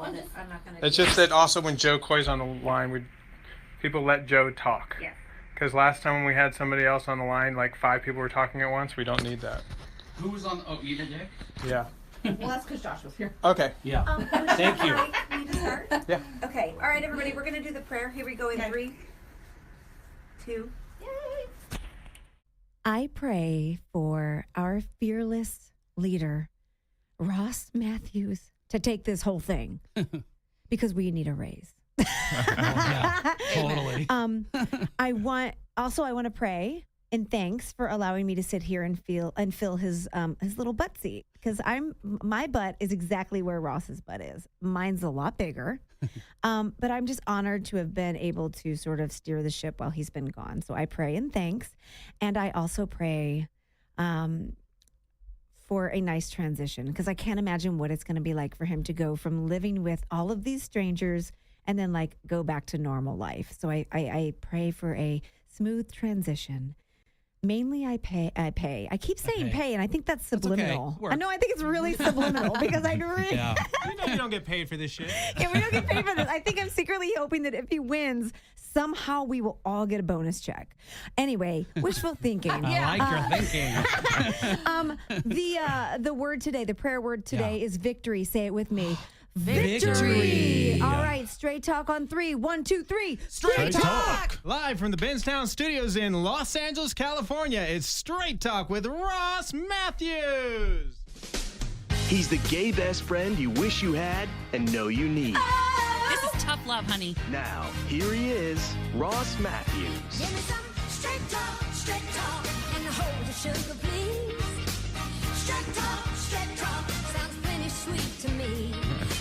hold it. I'm not going to. It's just that also when Joe Coy's on the line, people let Joe talk. Yes. Because last time when we had somebody else on the line, like 5 people were talking at once. We don't need that. Who was on? Oh, Eva Dick? Yeah. Well, that's because Josh was here. Okay. Yeah. Thank you. Need to start? Yeah. Okay. All right, everybody. We're going to do the prayer. Here we go in 3, 2. Yay. I pray for our fearless leader, Ross Matthews, to take this whole thing because we need a raise. Totally. I want to pray and thanks for allowing me to sit here and fill his little butt seat because my butt is exactly where Ross's butt is. Mine's a lot bigger, but I'm just honored to have been able to sort of steer the ship while he's been gone. So I pray and thanks, and I also pray for a nice transition because I can't imagine what it's going to be like for him to go from living with all of these strangers and then like go back to normal life. So I pray for a smooth transition. Mainly I pay. I keep saying pay, and I think that's subliminal. Okay. I know, I think it's really subliminal because I really... Yeah. You know you don't get paid for this shit. Yeah, we don't get paid for this. I think I'm secretly hoping that if he wins, somehow we will all get a bonus check. Anyway, wishful thinking. I like your thinking. The word today, the prayer word today is victory. Say it with me. Victory. All right, straight talk on 3. 1, 2, 3. Straight talk. Live from the Benstown Studios in Los Angeles, California, it's Straight Talk with Ross Matthews. He's the gay best friend you wish you had and know you need. This is tough love, honey. Now, here he is, Ross Matthews. Give me some straight talk, and hold the sugar, please. Straight talk, sounds plenty sweet to me.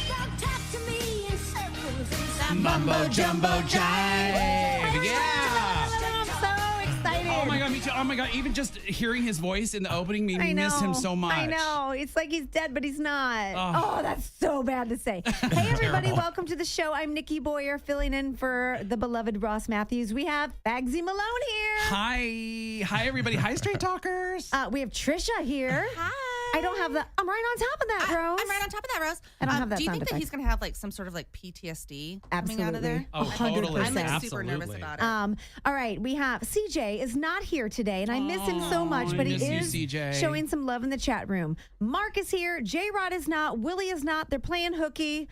Don't talk to me in circles and that Mumbo jumbo jive. Yeah. I'm so excited. Oh my God, me too. Oh my God, even just hearing his voice in the opening made me miss him so much. I know. It's like he's dead, but he's not. Oh. Oh, that's so bad to say. Hey, everybody. Welcome to the show. I'm Nikki Boyer, filling in for the beloved Ross Matthews. We have Bagsy Malone here. Hi, everybody. Hi, Straight Talkers. We have Trisha here. Hi. I don't have the... I'm right on top of that, Rose. I'm right on top of that, Rose. I don't have that Do you sound think that effect. he's going to have like some sort of like PTSD coming out of Absolutely. there? Oh, totally. 100%. I'm like Absolutely. super nervous about it. All right, we have CJ is not here today, and I miss him so much, I but he miss you, is CJ. showing some love in the chat room. Mark is here, J-Rod is not, Willie is not, they're playing hooky.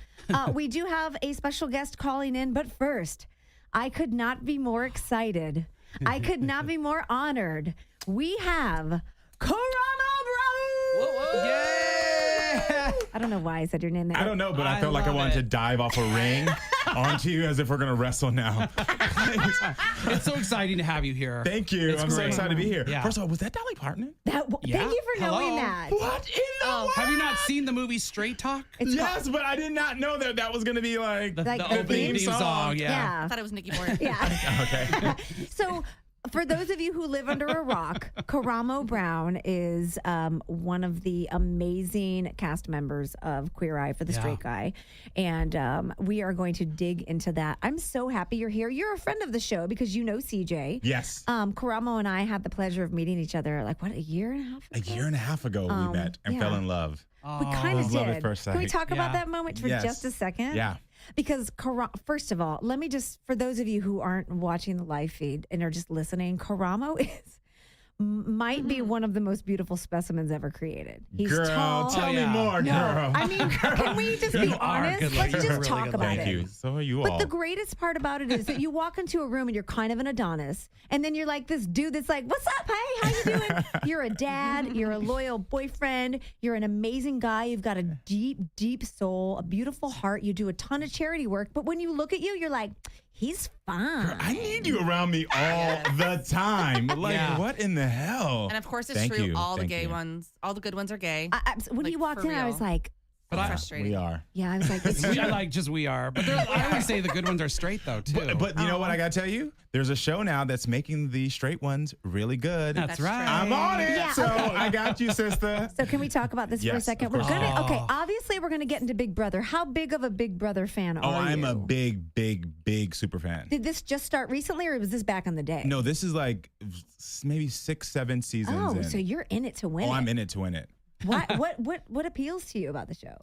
We do have a special guest calling in, but first, I could not be more excited. I could not be more honored. We have Karamo Bro. Yeah. I don't know why I said your name there. I don't know, but I felt like I love wanted it. to dive off a ring onto you as if we're going to wrestle now. It's so exciting to have you here. Thank you. It's I'm so great. excited to be here. Yeah. First of all, was that Dolly Parton? Thank you for knowing Hello. that. What in the world? Have you not seen the movie Straight Talk? It's Yes, but I did not know that that was going to be like The, Like the the opening theme theme song. I thought it was Nikki Boyer. Yeah. Okay. So, for those of you who live under a rock, Karamo Brown is one of the amazing cast members of Queer Eye for the Straight Guy. And we are going to dig into that. I'm so happy you're here. You're a friend of the show because you know CJ. Yes. Karamo and I had the pleasure of meeting each other, like, what, a year and a half A ago? year and a half ago, we met and fell in love. We kind of love at did. first Can we sight. talk about Yeah. that moment for Yes. just a second? Yeah. Because, first of all, let me just, for those of you who aren't watching the live feed and are just listening, Karamo might be one of the most beautiful specimens ever created. He's Girl, tall. tell me more, No, girl. I mean, can we just be You are honest? good Let's looking. just You're really talk good about Thank it. you. So are you But all. the greatest part about it is that you walk into a room and you're kind of an Adonis, and then you're like this dude that's like, "What's up? Hey, how you doing?" You're a dad. You're a loyal boyfriend. You're an amazing guy. You've got a deep, deep soul, a beautiful heart. You do a ton of charity work, but when you look at you, you're like, he's fine. I need you around me all the time. Like, Yeah. what in the hell? And of course, it's Thank true. you. All the Thank gay you. ones, all the good ones are gay. When Like, he walked for in, I was real. like, But I, Frustrating. We are. yeah, I was like, it's I like just we are. But I always say the good ones are straight though too. But you know what I got to tell you? There's a show now that's making the straight ones really good. That's right. I'm on it. Yeah, so okay. I got you, sister. So can we talk about this for a Yes, second? of We're course. gonna obviously we're gonna get into Big Brother. How big of a Big Brother fan Oh, are you? I'm a big, big, big super fan. Did this just start recently, or was this back in the day? No, this is like maybe 6, 7 seasons Oh, in. so you're in it to win. Oh, it. I'm in it to win it. What appeals to you about the show?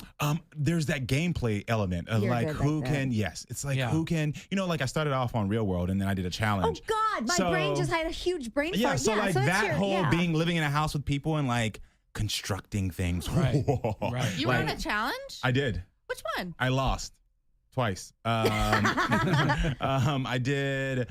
There's that gameplay element of You're like good who like that. can. Yes, it's like Yeah. who can. Like I started off on Real World and then I did a Oh challenge. God, my brain just had a huge brain Yeah, fart. so like that's that your- whole yeah. being living in a house with people and like constructing things. Right. Whoa. Right. You were Like, on a challenge? I did. Which one? I lost twice. I did.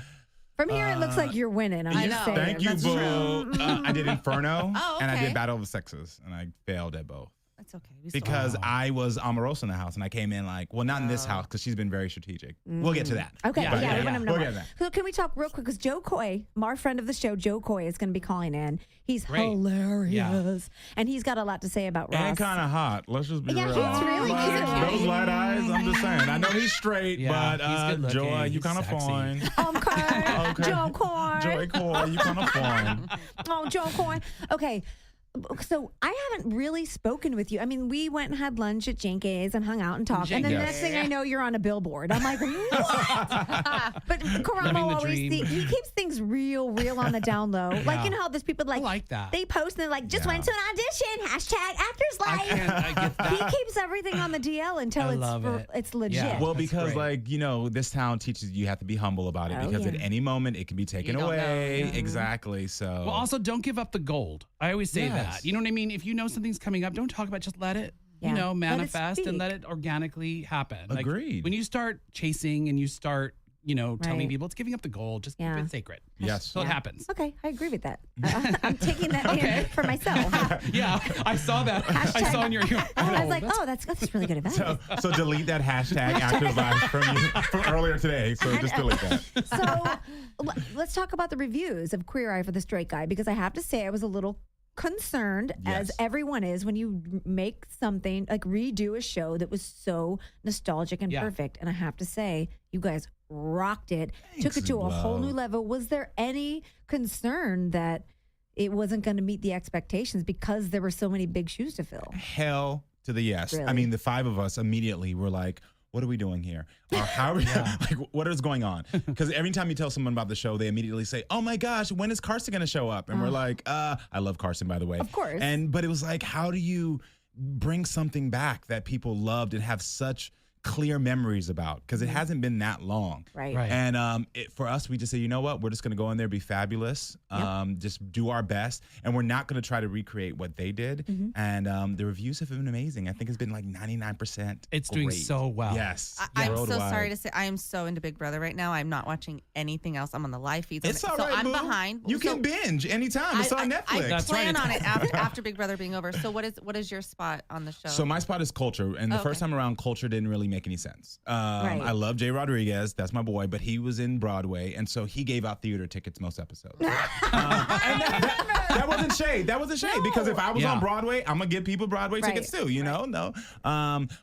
From here, it looks like you're winning. I'm I just know. saying. Thank you, That's boo. true. I did Inferno Oh, and I okay. did Battle of the Sexes and I failed at both. That's okay. We still Because I was Omarosa in the house and I came in like, well, not in this house because she's been very strategic. We'll get to that. Okay, Yeah, but yeah, we yeah. want to know We'll more. get to that. So can we talk real quick? Because Joe Coy, our friend of the show, Joe Coy, is going to be calling in. He's Great. hilarious. And he's got a lot to say about Ross. And kind of hot. Let's just be Yeah, real. he's really Like, cute. those light eyes, I'm just saying. I know he's straight, Yeah, but he's good looking. Joy, you He's kind of sexy. fine. Okay. Okay. Joe Coy. Joy Coy, you kind of fine. Oh, Joe Coy. Okay. So I haven't really spoken with you. I mean, we went and had lunch at Jenkins and hung out and talked. And then Yes. next thing I know, you're on a billboard. I'm like, what? But Living Karamo the always dream. he keeps things real on the down low. Like, you know how there's people like that. they post and they're like, just Yeah. went to an audition, #actors life. I get that. He keeps everything on the DL until I it's love it. it's legit. Yeah. Well, That's because great. this town teaches you have to be humble about it Oh, because yeah. at any moment it can be taken You don't away. know. Exactly. So Well, also don't give up the gold. I always say Yes. that. You know what I mean? If you know something's coming up, don't talk about it. Just let it, Yeah. Let it manifest and speak. let it organically happen. Like, Agreed. when you start chasing and you start, telling Right. people it's giving up the gold, just Yeah. keep it sacred. Yes. So it happens. Okay, I agree with that. I'm taking that in for myself. Yeah, I saw that. I saw in your. I was like, oh, that's really good advice. So delete that hashtag Actors Live from earlier today. So just delete that. So let's talk about the reviews of Queer Eye for the Straight Guy, because I have to say I was a little concerned, as Yes. everyone is, when you make something like redo a show that was so nostalgic and Yeah. perfect. And I have to say, you guys rocked it, took Thanks, it to a whole new love. level. Was there any concern that it wasn't going to meet the expectations because there were so many big shoes to fill? Hell to the yes. I Really? mean, the five of us immediately were like, what are we doing here? Or how are we, like, what is going on? Because every time you tell someone about the show, they immediately say, oh my gosh, when is Carson going to show up? And we're like, I love Carson, by the way. Of course. But it was like, how do you bring something back that people loved and have such clear memories about? Because it hasn't been that long. Right. Right. And for us, we just say, you know what? We're just going to go in there, be fabulous, just do our best. And we're not going to try to recreate what they did. Mm-hmm. And the reviews have been amazing. I think it's been like 99%. It's doing great. so well. Yes. I'm so worldwide. sorry to say I am so into Big Brother right now. I'm not watching anything else. I'm on the live feeds. It's all so right, I'm boo. behind. You So can binge anytime. It's on Netflix. I That's plan right. on it after Big Brother being over. So what is your spot on the show? So my spot is Culture, and the Okay. first time around, Culture didn't really make any sense. Right. I love Jay Rodriguez, that's my boy, but he was in Broadway, and so he gave out theater tickets most episodes. And that wasn't shade. That wasn't shade because if I was Yeah. on Broadway, I'm gonna give people Broadway Right. tickets too. No.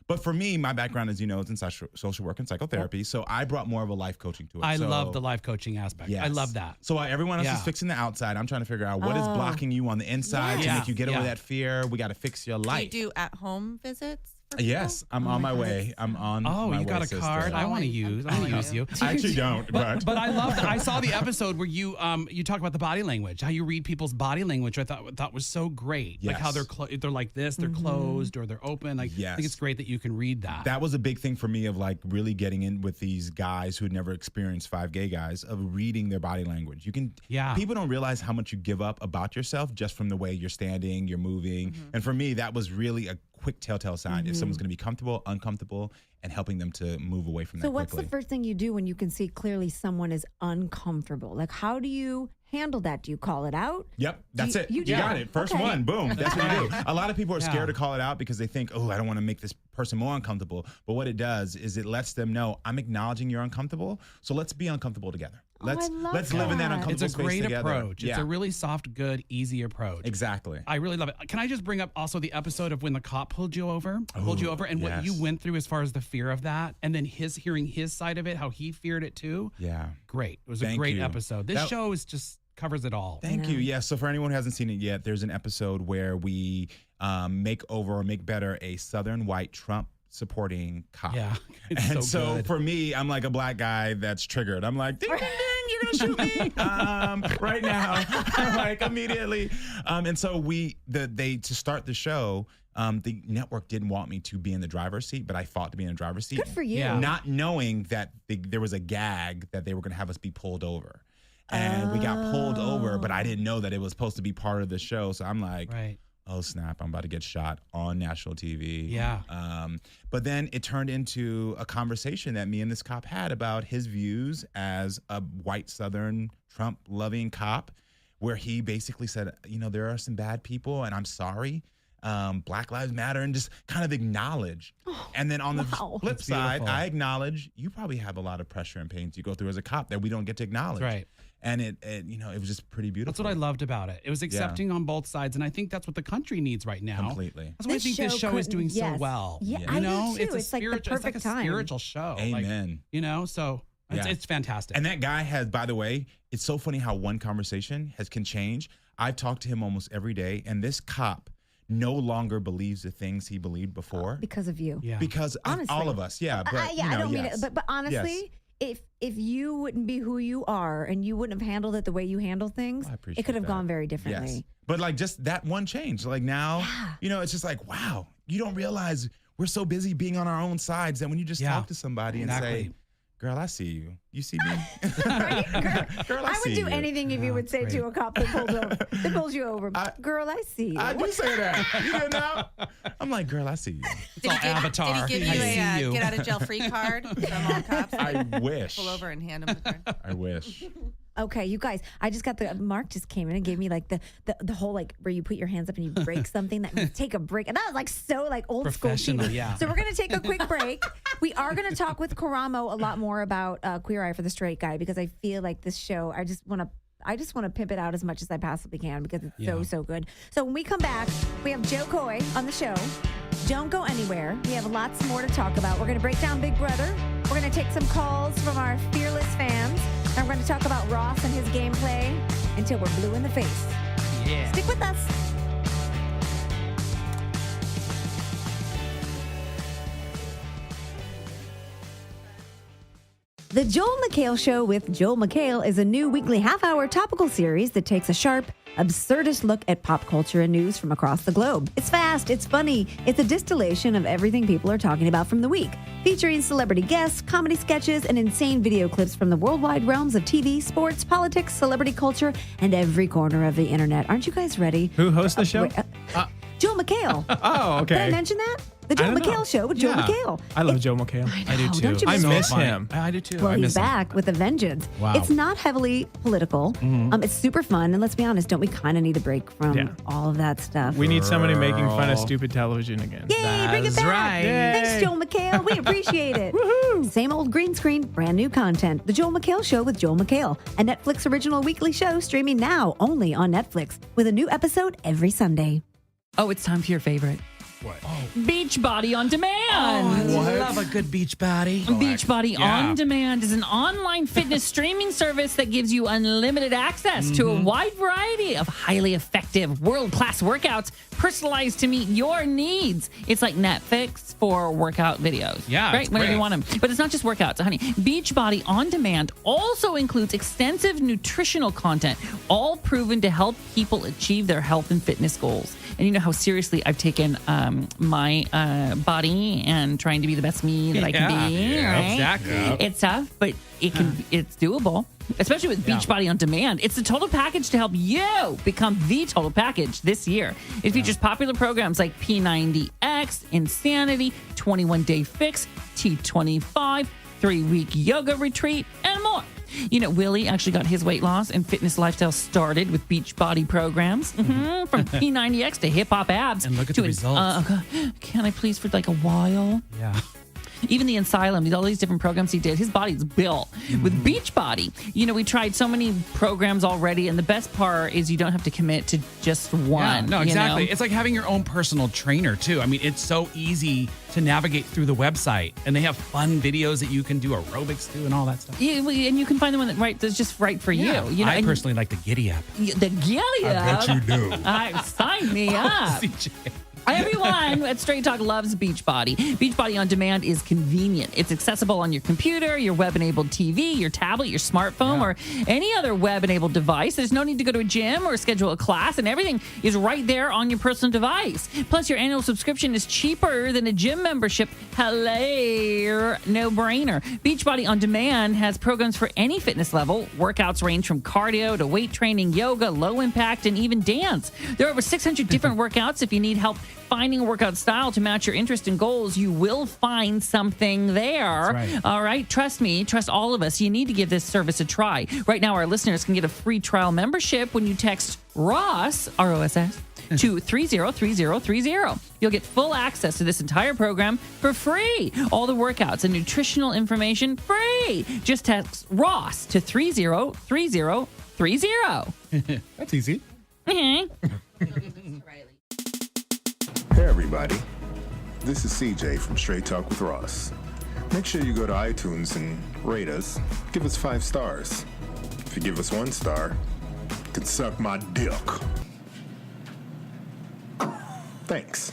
But for me, my background, as you know, is in social work and psychotherapy, so I brought more of a life coaching to it. I So- love the life coaching aspect. Yes. I love that. So everyone else Yeah. is fixing the outside. I'm trying to figure out what is blocking you on the inside to Yeah. make you get over Yeah. that fear. We got to fix your do you life. do at-home visits? For Yes, I'm on my way. I'm on. Oh, my you got way, a card? sister. I want to use. I want to use you. I actually don't, but But I loved. I saw the episode where you talk about the body language, how you read people's body language. I thought was so great. Like how Yes. they're like this, they're closed or they're open. Like I Yes. think it's great that you can read that. that was a big thing for me of like really getting in with these guys who had never experienced five gay guys of reading their body language. You can, people don't realize how much you give up about yourself just from the way you're standing, you're moving. And for me, that was really a quick telltale sign if someone's going to be comfortable, uncomfortable, and helping them to move away from that So what's quickly. the first thing you do when you can see clearly someone is uncomfortable? Like, how do you handle that? Do you call it out? Yep, that's it. You do. got it. First Okay. one, boom. That's what you do. A lot of people are Yeah. scared to call it out because they think, oh, I don't want to make this person more uncomfortable. But what it does is it lets them know I'm acknowledging you're uncomfortable. So let's be uncomfortable together. Let's I love live in that that. uncomfortable it's a space great together. approach. It's Yeah, a really soft, good, easy approach. exactly. I really love it. Can I just bring up also the episode of when the cop pulled you over, and what you yes. went through as far as the fear of that, and then hearing his side of it, how he feared it too. Yeah. Great. It was a Thank great you. episode. This That- show is just covers it all. Thank you. Yeah. So for anyone who hasn't seen it yet, there's an episode where we make better a Southern white Trump supporting cop. Yeah, it's And so so good. for me, I'm like a black guy that's triggered. I'm like, ding, ding, ding. You're gonna shoot me right now, like immediately. And so to start the show. The network didn't want me to be in the driver's seat, but I fought to be in the driver's seat. Good for you. Yeah. Not knowing that there was a gag that they were going to have us be pulled over. And we got pulled over, but I didn't know that it was supposed to be part of the show. So I'm like, oh, snap, I'm about to get shot on national TV. Yeah. But then it turned into a conversation that me and this cop had about his views as a white Southern Trump-loving cop, where he basically said, there are some bad people, and I'm sorry. Black Lives Matter, and just kind of acknowledge. And then on the flip side, I acknowledge you probably have a lot of pressure and pains you go through as a cop that we don't get to acknowledge. Right. And it was just pretty beautiful. That's what I loved about it. It was accepting on both sides, and I think that's what the country needs right now. Completely. That's why I think this show is doing so well. Yeah, I do too. It's like the perfect time. Spiritual show. Amen. So it's fantastic. And that guy has, by the way, it's so funny how one conversation can change. I've talked to him almost every day, and this cop no longer believes the things he believed before because of you. Yeah. Because of all of us. Yeah. But I don't mean it. But honestly, if you wouldn't be who you are and you wouldn't have handled it the way you handle things, it could have gone very differently. Yes. But like just that one change, like now, it's just like, wow, you don't realize we're so busy being on our own sides that when you just talk to somebody and say, girl, I see you. You see me? Girl, I would see do you. anything if you would say to a cop that pulls you over, girl, I see you. I do say that. You know? I'm like, girl, I see you. It's all Avatar. Did he give you a get out of jail free card from all cops? I wish. Pull over and hand him the card. I wish. Okay, you guys, I just got Mark just came in and gave me like the whole like where you put your hands up and you break something that means take a break. And that was like so like old school. Professional, yeah. So we're going to take a quick break. We are going to talk with Karamo a lot more about Queer Eye for the Straight Guy because I feel like this show, I just want to pimp it out as much as I possibly can because it's so good. So when we come back, we have Joe Coy on the show. Don't go anywhere. We have lots more to talk about. We're going to break down Big Brother. We're going to take some calls from our fearless fans. And we're going to talk about Ross and his gameplay until we're blue in the face. Yeah. Stick with us. The Joel McHale Show with Joel McHale is a new weekly half-hour topical series that takes a sharp, absurdist look at pop culture and news from across the globe. It's fast, it's funny, it's a distillation of everything people are talking about from the week, featuring celebrity guests, comedy sketches, and insane video clips from the worldwide realms of TV, sports, politics, celebrity culture, and every corner of the internet. Aren't you guys ready? Who hosts the show? Joel McHale. Oh, okay. Did I mention that? The Joel McHale Show with Joel McHale. I love Joel McHale. I do too. Don't you I miss fun. him. I do too. Well, I he's miss him. back with a vengeance. Wow. It's not heavily political. It's super fun. And let's be honest, don't we kind of need a break from all of that stuff? We need somebody making fun of stupid television again. Yay, bring it back. right. Thanks, Joel McHale. We appreciate it. Woohoo. Same old green screen, brand new content. The Joel McHale Show with Joel McHale, a Netflix original weekly show streaming now only on Netflix with a new episode every Sunday. Oh, it's time for your favorite. What? Beachbody on Demand. I love a good beach body. Beachbody On Demand is an online fitness streaming service that gives you unlimited access to a wide variety of highly effective, world-class workouts personalized to meet your needs. It's like Netflix for workout videos. Yeah, right? it's Whenever great. you want them. But it's not just workouts, honey. Beachbody On Demand also includes extensive nutritional content, all proven to help people achieve their health and fitness goals. And you know how seriously I've taken my body and trying to be the best me that I can be. Yeah, right? exactly. It's tough, but it's doable. Especially with Beachbody On Demand. It's the total package to help you become the total package this year. It features popular programs like P90X, Insanity, 21-Day Fix, T25, 3-week yoga retreat, and more. You know, Willie actually got his weight loss and fitness lifestyle started with Beachbody programs. From P90X to hip hop abs. And look at to the results. Can I please for like a while? Yeah. Even the Asylum, all these different programs he did, his body's built. With Beachbody, you know, we tried so many programs already, and the best part is you don't have to commit to just one. Yeah, no, exactly. You know? It's like having your own personal trainer, too. I mean, it's so easy to navigate through the website, and they have fun videos that you can do aerobics to and all that stuff. Yeah, and you can find the one that's just right for you. You know, I personally like the Giddy app. The Giddy app. I bet you do. Sign me up. CJ. Everyone at Straight Talk loves Beachbody. Beachbody On Demand is convenient. It's accessible on your computer, your web-enabled TV, your tablet, your smartphone, or any other web-enabled device. There's no need to go to a gym or schedule a class, and everything is right there on your personal device. Plus, your annual subscription is cheaper than a gym membership. Hello, no-brainer. Beachbody On Demand has programs for any fitness level. Workouts range from cardio to weight training, yoga, low impact, and even dance. There are over 600 different workouts. If you need help finding a workout style to match your interest and goals, you will find something there. Right. All right. Trust me. Trust all of us. You need to give this service a try. Right now, our listeners can get a free trial membership when you text ROSS, R-O-S-S, to 303030. You'll get full access to this entire program for free. All the workouts and nutritional information free. Just text ROSS to 303030. That's easy. Mhm. Hey everybody, this is CJ from Straight Talk with Ross. Make sure you go to iTunes and rate us. Give us 5 stars. If you give us 1 star, you can suck my dick. Thanks.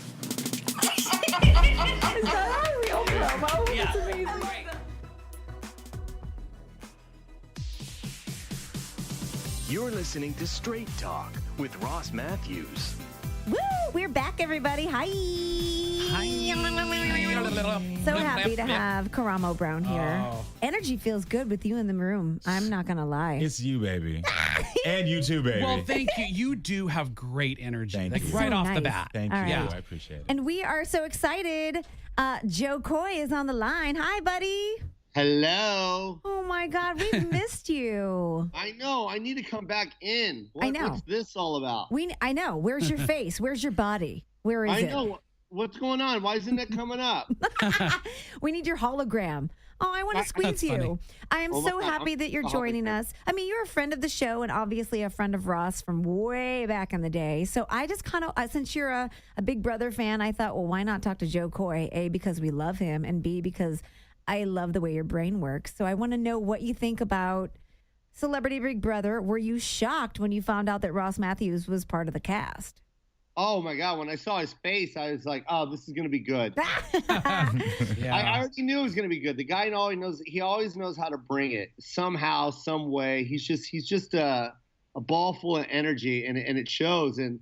You're listening to Straight Talk with Ross Matthews. Woo! We're back, everybody. Hi. So happy to have Karamo Brown here. Oh. Energy feels good with you in the room. I'm not going to lie. It's you, baby. And you too, baby. Well, thank you. You do have great energy, Thank like you. right So off the nice. bat. Thank All you. right. I appreciate it. And we are so excited. Joe Coy is on the line. Hi, buddy. Hello. Oh, my God. We've missed you. I know. I need to come back in. I know. What's this all about? I know. Where's your face? Where's your body? Where is I it? know. What's going on? Why isn't it coming up? We need your hologram. Oh, I want to squeeze That's you. funny. I am Oh my so God, happy I'm that you're a joining hologram. us. I mean, you're a friend of the show and obviously a friend of Ross from way back in the day. So I just kind of, since you're a Big Brother fan, I thought, well, why not talk to Joe Coy? A, because we love him, and B, because I love the way your brain works. So I want to know what you think about Celebrity Big Brother. Were you shocked when you found out that Ross Matthews was part of the cast? Oh my God! When I saw his face, I was like, "Oh, this is gonna be good." Yeah. I already knew it was gonna be good. The guy always knows. He always knows how to bring it somehow, some way. He's just a ball full of energy, and it shows. And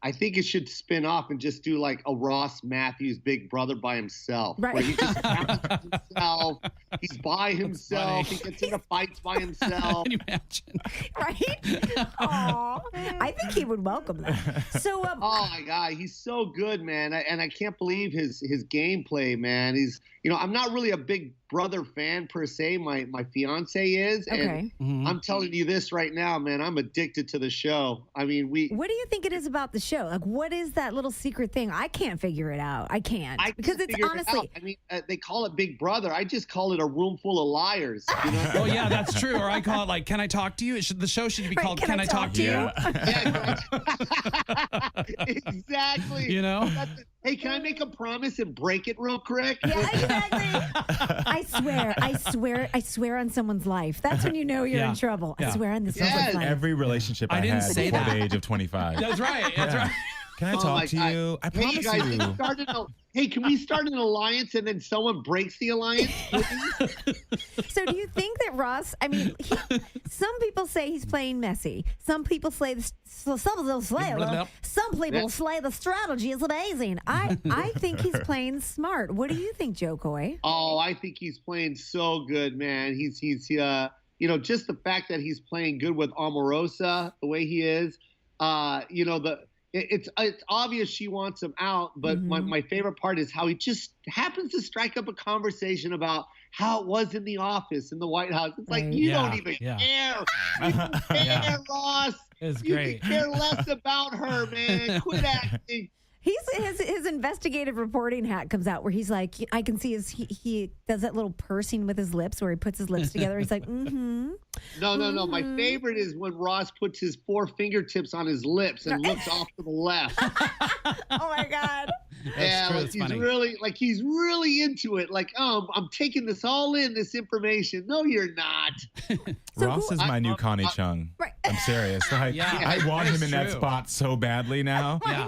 I think it should spin off and just do like a Ross Matthews Big Brother by himself, Right. where he just challenges himself. He's by himself. He gets into fights by himself. Can you imagine? Right? Aw. I think he would welcome that. So, Oh my God, he's so good, man, and I can't believe his gameplay, man. He's, I'm not really a Big Brother fan per se. My fiance is, okay. and I'm telling you this right now, man. I'm addicted to the show. I mean, What do you think it is about the show? Like, what is that little secret thing? I can't figure it out. I can't. Because it's figured it honestly. out. I mean, they call it Big Brother. I just call it a room full of liars. You know? Oh yeah, that's true. Or I call it like, "Can I talk to you?" The show should be Right, called "Can I talk to you?" Yeah, exactly. You know? Hey, can I make a promise and break it real quick? Yeah, exactly. I swear on someone's life. That's when you know you're Yeah. in trouble. I Yeah. swear on this Yes. person's life. Every relationship I didn't had say before that. the age of 25. That's right. That's right. Can I Oh my talk to God. you? I Hey, promise you guys, you. can we start an alliance and then someone breaks the alliance? So do you think that Ross, I mean, some people say he's playing messy. Some people say some people say the strategy is amazing. I think he's playing smart. What do you think, Joe Coy? Oh, I think he's playing so good, man. He's just the fact that he's playing good with Omarosa the way he is. It's obvious she wants him out, but my favorite part is how he just happens to strike up a conversation about how it was in the office in the White House. It's like, you don't even care. You don't care, Ross. It's You great. can care less about her, man. Quit acting. His investigative reporting hat comes out where he's like, I can see he does that little pursing with his lips where he puts his lips together. He's like, No. My favorite is when Ross puts his 4 fingertips on his lips and looks off to the left. Oh my God. Yeah, true. like It's funny. he's really into it. Like, oh, I'm taking this all in, this information. No, you're not. Ross is my new Connie Chung. Right. I'm serious. Like, I want him in that spot so badly now. Yeah.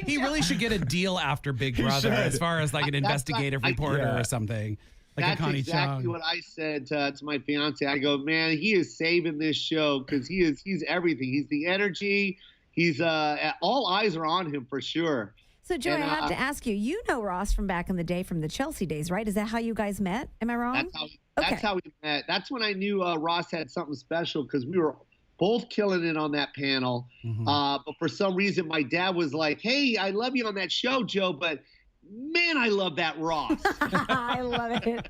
He really should get a deal after Big Brother as far as like an investigative reporter or something. Like That's a Connie exactly Chung. what I said to my fiance. I go, man, he is saving this show because he's everything. He's the energy. He's all eyes are on him for sure. So, Joey, I have to ask you, you know Ross from back in the day, from the Chelsea days, right? Is that how you guys met? Am I wrong? That's how we met. That's when I knew Ross had something special because we were both killing it on that panel. But for some reason, my dad was like, hey, I love you on that show, Joe, but man, I love that Ross. I love it.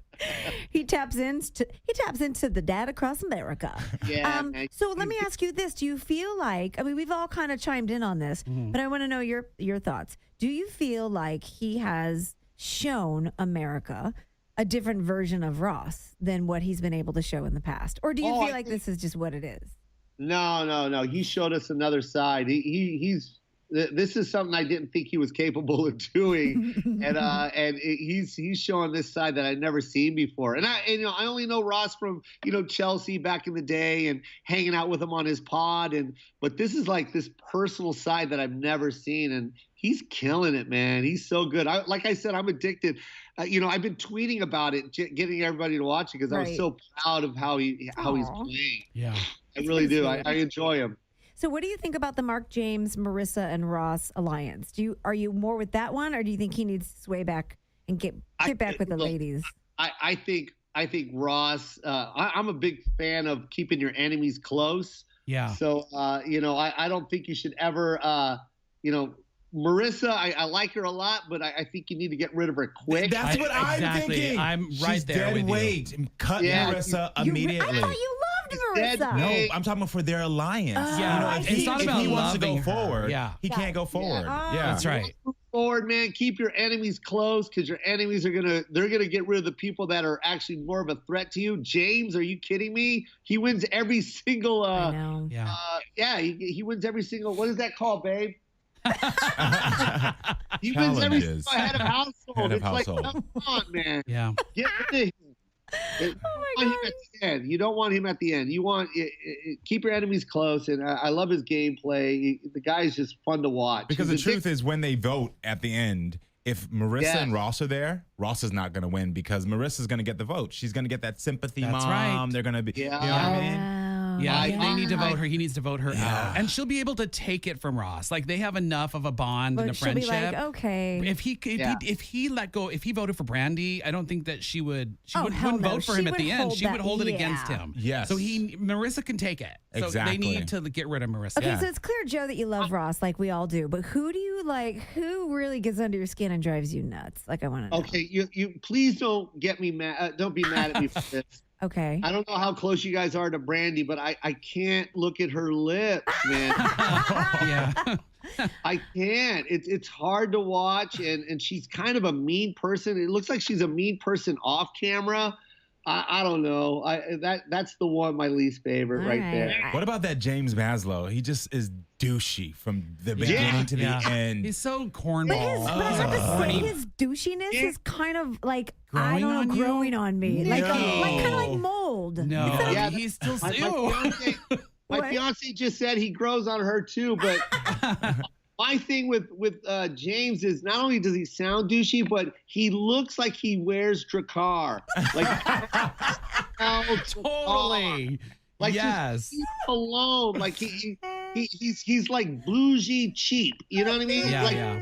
He taps into the dad across America. Yeah. So let me ask you this: do you feel like, I mean, we've all kind of chimed in on this, but I want to know your thoughts. Do you feel like he has shown America a different version of Ross than what he's been able to show in the past, or do you feel like this is just what it is? No. He showed us another side. This is something I didn't think he was capable of doing, and he's showing this side that I'd never seen before. And I only know Ross from Chelsea back in the day and hanging out with him on his pod, but this is like this personal side that I've never seen, and he's killing it, man. He's so good. Like I said, I'm addicted. I've been tweeting about it, getting everybody to watch it because I was so proud of how he's playing. Yeah, I really do. I enjoy him. So what do you think about the Mark James, Marissa, and Ross alliance? Are you more with that one, or do you think he needs to sway back and get back with the ladies? I think Ross. I'm a big fan of keeping your enemies close. Yeah. So I don't think you should ever Marissa, I like her a lot, but I think you need to get rid of her quick. That's what I'm thinking. I'm right She's there dead with weight. Cut Marissa immediately. I thought you loved Marissa. No, I'm talking about for their alliance. Yeah, if he wants to go forward, he can't go forward. Yeah, that's right. Move forward, man. Keep your enemies close because your enemies are gonna get rid of the people that are actually more of a threat to you. James, are you kidding me? He wins every single. I know. He wins every single. What is that called, babe? He wins every single head of household. It's like, come on, man. Yeah. Get rid of him. You don't want him at the end. You want keep your enemies close. And I love his gameplay. The guy's just fun to watch. Because the truth is, when they vote at the end, if Marissa and Ross are there, Ross is not going to win because Marissa's going to get the vote. She's going to get that sympathy mom. Right. They're going to be. Yeah. You know what I mean? Yeah, they need to vote her. He needs to vote her out, and she'll be able to take it from Ross. Like they have enough of a bond and a friendship. She'll be like, okay. If he let go, if he voted for Brandy, I don't think that she wouldn't vote for him at the end. She would hold it against him. Yes. So Marissa can take it. So exactly. they need to get rid of Marissa. Okay, so it's clear, Joe, that you love Ross like we all do. But who do you like? Who really gets under your skin and drives you nuts? Like I want to know. Okay, you please don't get me mad. Don't be mad at me for this. Okay. I don't know how close you guys are to Brandy, but I can't look at her lips, man. Yeah. I can't. It's hard to watch, and she's kind of a mean person. It looks like she's a mean person off camera. I don't know. That's the one, my least favorite right there. What about that James Maslow? He just is douchey from the beginning to the end. He's so cornball. But I have to say, his douchiness is kind of like growing on me, like kind of like mold. No, he's still my fiance just said he grows on her too, but. My thing with James is not only does he sound douchey, but he looks like he wears Drakkar. Like totally. Like yes. Just alone. Like he's like bougie cheap. You know what I mean? Yeah.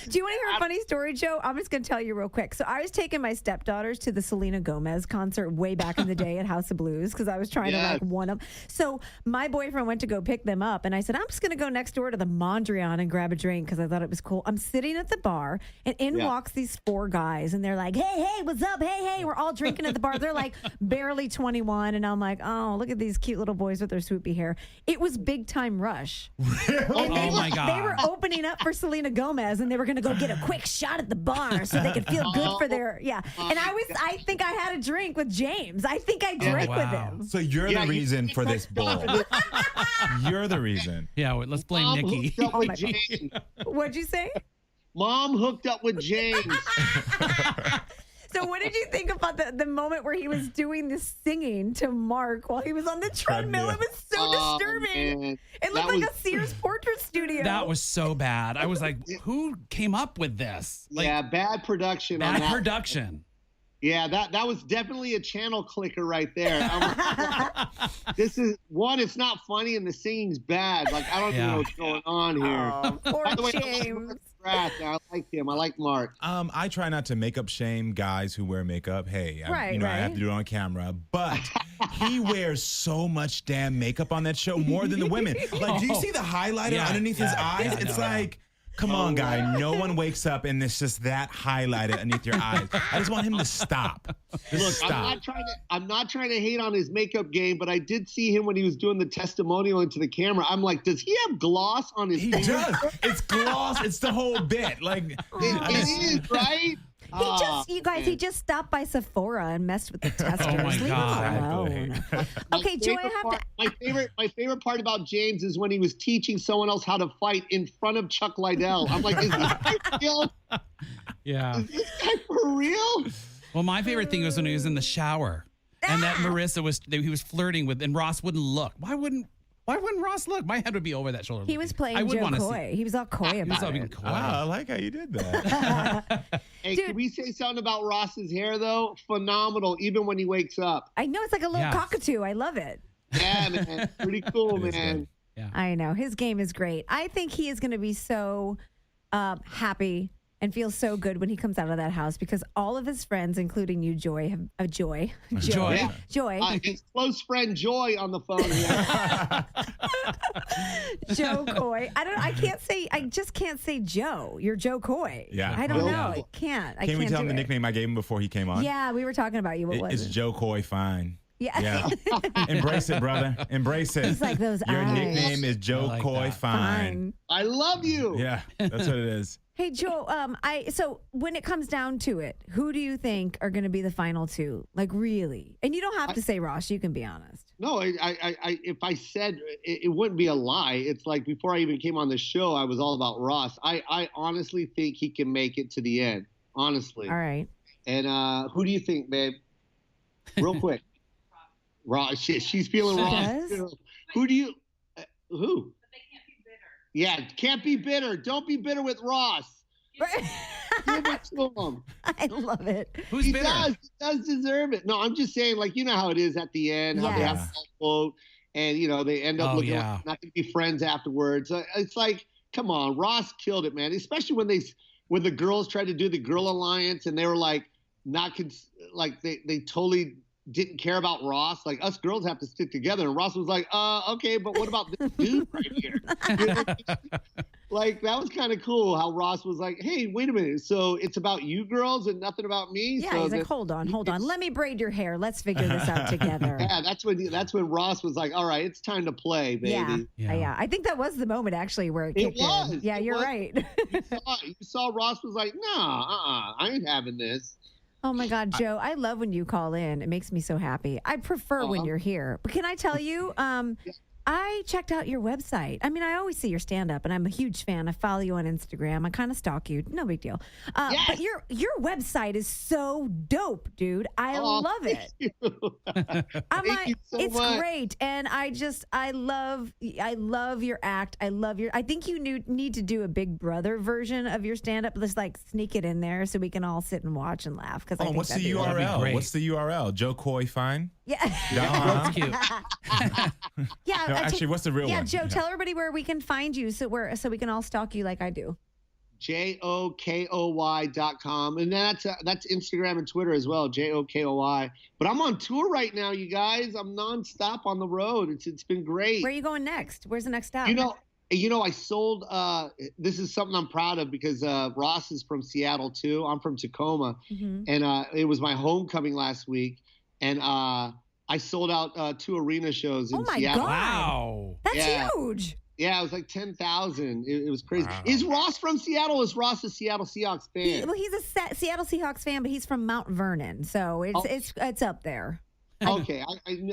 Do you want to hear a funny story, Joe? I'm just going to tell you real quick. So I was taking my stepdaughters to the Selena Gomez concert way back in the day at House of Blues because I was trying to like one up. So my boyfriend went to go pick them up, and I said, I'm just going to go next door to the Mondrian and grab a drink because I thought it was cool. I'm sitting at the bar, and in walks these 4 guys, and they're like, hey, what's up? Hey, we're all drinking at the bar. They're like barely 21, and I'm like, oh, look at these cute little boys with their swoopy hair. It was Big Time Rush. Oh my God. They were opening up for Selena Gomez, and they were going to go get a quick shot at the bar so they could feel good for their And I think I had a drink with James. I think I drank with him. So you're the reason for this bull. You're the reason. Yeah, let's blame Mom Nikki. hooked up with James. What'd you say? Mom hooked up with James. So what did you think about the moment where he was doing the singing to Mark while he was on the treadmill? It was so disturbing. Man. It looked like a Sears portrait studio. That was so bad. I was like, who came up with this? Like, yeah, bad production. bad production. Yeah, that was definitely a channel clicker right there. This is one. It's not funny, and the singing's bad. Like I don't even know what's going on here. Oh, poor By the way, James. I like him. I like Mark. I try not to makeup shame guys who wear makeup. Hey, I have to do it on camera, but he wears so much damn makeup on that show, more than the women. Like, do you see the highlighter underneath his eyes? It's like, come on, guy. No one wakes up and it's just that highlighted underneath your eyes. I just want him to stop. Look, stop. I'm not trying to hate on his makeup game, but I did see him when he was doing the testimonial into the camera. I'm like, does he have gloss on his face? He does. It's gloss. It's the whole bit. Like it is, right? He just stopped by Sephora and messed with the testers. Oh my Leave him God. alone. Okay, Joy, I have to. My favorite part about James is when he was teaching someone else how to fight in front of Chuck Liddell. I'm like, is this guy real? Yeah. Is this guy for real? Well, my favorite thing was when he was in the shower and that he was flirting with, and Ross wouldn't look. Why wouldn't Ross look? My head would be over that shoulder. He was playing Joe Coy. He was all coy about it. I like how you did that. Hey, can we say something about Ross's hair, though? Phenomenal, even when he wakes up. I know, it's like a little cockatoo. I love it. Yeah, man. Pretty cool, man. Yeah. I know. His game is great. I think he is going to be so happy and feel so good when he comes out of that house because all of his friends, including you, Joy, have Joy. His close friend Joy on the phone here. Joe Coy. I just can't say Joe. You're Joe Coy. Yeah. I don't know. I can't. Can we tell him the nickname I gave him before he came on? Yeah, we were talking about you. What was It's it? Joe Coy Fine. Yeah. Embrace it, brother. Embrace it. He's like those Your eyes. nickname is Joe Coy Fine. I love you. Yeah, that's what it is. Hey, Joe, so when it comes down to it, who do you think are going to be the final two? Like, really? And you don't have to say Ross. You can be honest. No, if I said it wouldn't be a lie. It's like before I even came on the show, I was all about Ross. I honestly think he can make it to the end. Honestly. All right. And who do you think, babe? Real quick. Ross. She's feeling Ross. Who do you? Who? Yeah, can't be bitter. Don't be bitter with Ross. Give it to him. I love it. Who's bitter? He does deserve it. No, I'm just saying, like, you know how it is at the end, how they have to vote, and, you know, they end up looking like not going to be friends afterwards. It's like, come on, Ross killed it, man. Especially when the girls tried to do the Girl Alliance, and they were like, they totally didn't care about Ross. Like, us girls have to stick together. And Ross was like, okay, but what about this dude right here? Like, that was kind of cool how Ross was like, hey, wait a minute. So it's about you girls and nothing about me? Yeah, so he's like, hold on. Let me braid your hair. Let's figure this out together. Yeah, that's when Ross was like, all right, it's time to play, baby. Yeah. I think that was the moment, actually, where it kicked in. Yeah, you're right. You saw Ross was like, nah, I ain't having this. Oh my God, Joe, I love when you call in. It makes me so happy. I prefer when you're here. But can I tell you, I checked out your website. I mean, I always see your stand-up, and I'm a huge fan. I follow you on Instagram. I kind of stalk you. No big deal. But your website is so dope, dude. I love it. I'm like, it's great, and I love your act. I think you need to do a Big Brother version of your stand-up. Let's like sneak it in there so we can all sit and watch and laugh. Because what's the URL? What's the URL? Joe Coy Fine. Yeah. That's cute. Yeah. No, actually, what's the real one? Yeah, Joe, tell everybody where we can find you so we can all stalk you like I do. JOKOY.com. And that's Instagram and Twitter as well, JOKOY. But I'm on tour right now, you guys. I'm nonstop on the road. It's been great. Where are you going next? Where's the next stop? You know, I sold, this is something I'm proud of because Ross is from Seattle too. I'm from Tacoma. Mm-hmm. And it was my homecoming last week. And I sold out 2 arena shows in Seattle. God. Wow. That's huge. Yeah, it was like 10,000. It was crazy. Wow. Is Ross from Seattle? Is Ross a Seattle Seahawks fan? He's a Seattle Seahawks fan, but he's from Mount Vernon, so it's up there. Okay,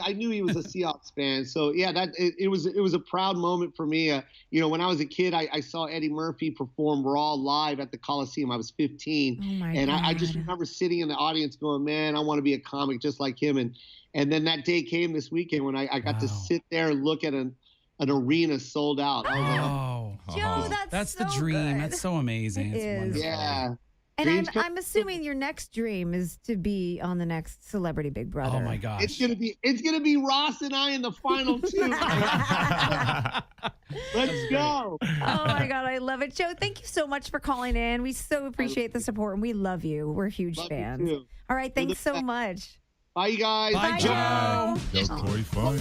I knew he was a Seahawks fan, so yeah, it was a proud moment for me. When I was a kid, I saw Eddie Murphy perform Raw live at the Coliseum. I was 15, and I just remember sitting in the audience going, "Man, I want to be a comic just like him." And then that day came this weekend when I got to sit there and look at an arena sold out. I was like, Joe, that's so the dream. good. That's so amazing. It It's is. wonderful. yeah. And I'm assuming your next dream is to be on the next Celebrity Big Brother. Oh my gosh. It's gonna be Ross and I in the final two. Let's go. Oh my God, I love it. Joe, thank you so much for calling in. We so appreciate the support and we love you. We're huge Love you fans. too. All right, thanks so much. Bye, you guys. Bye, Joe. Joe's Corey fun.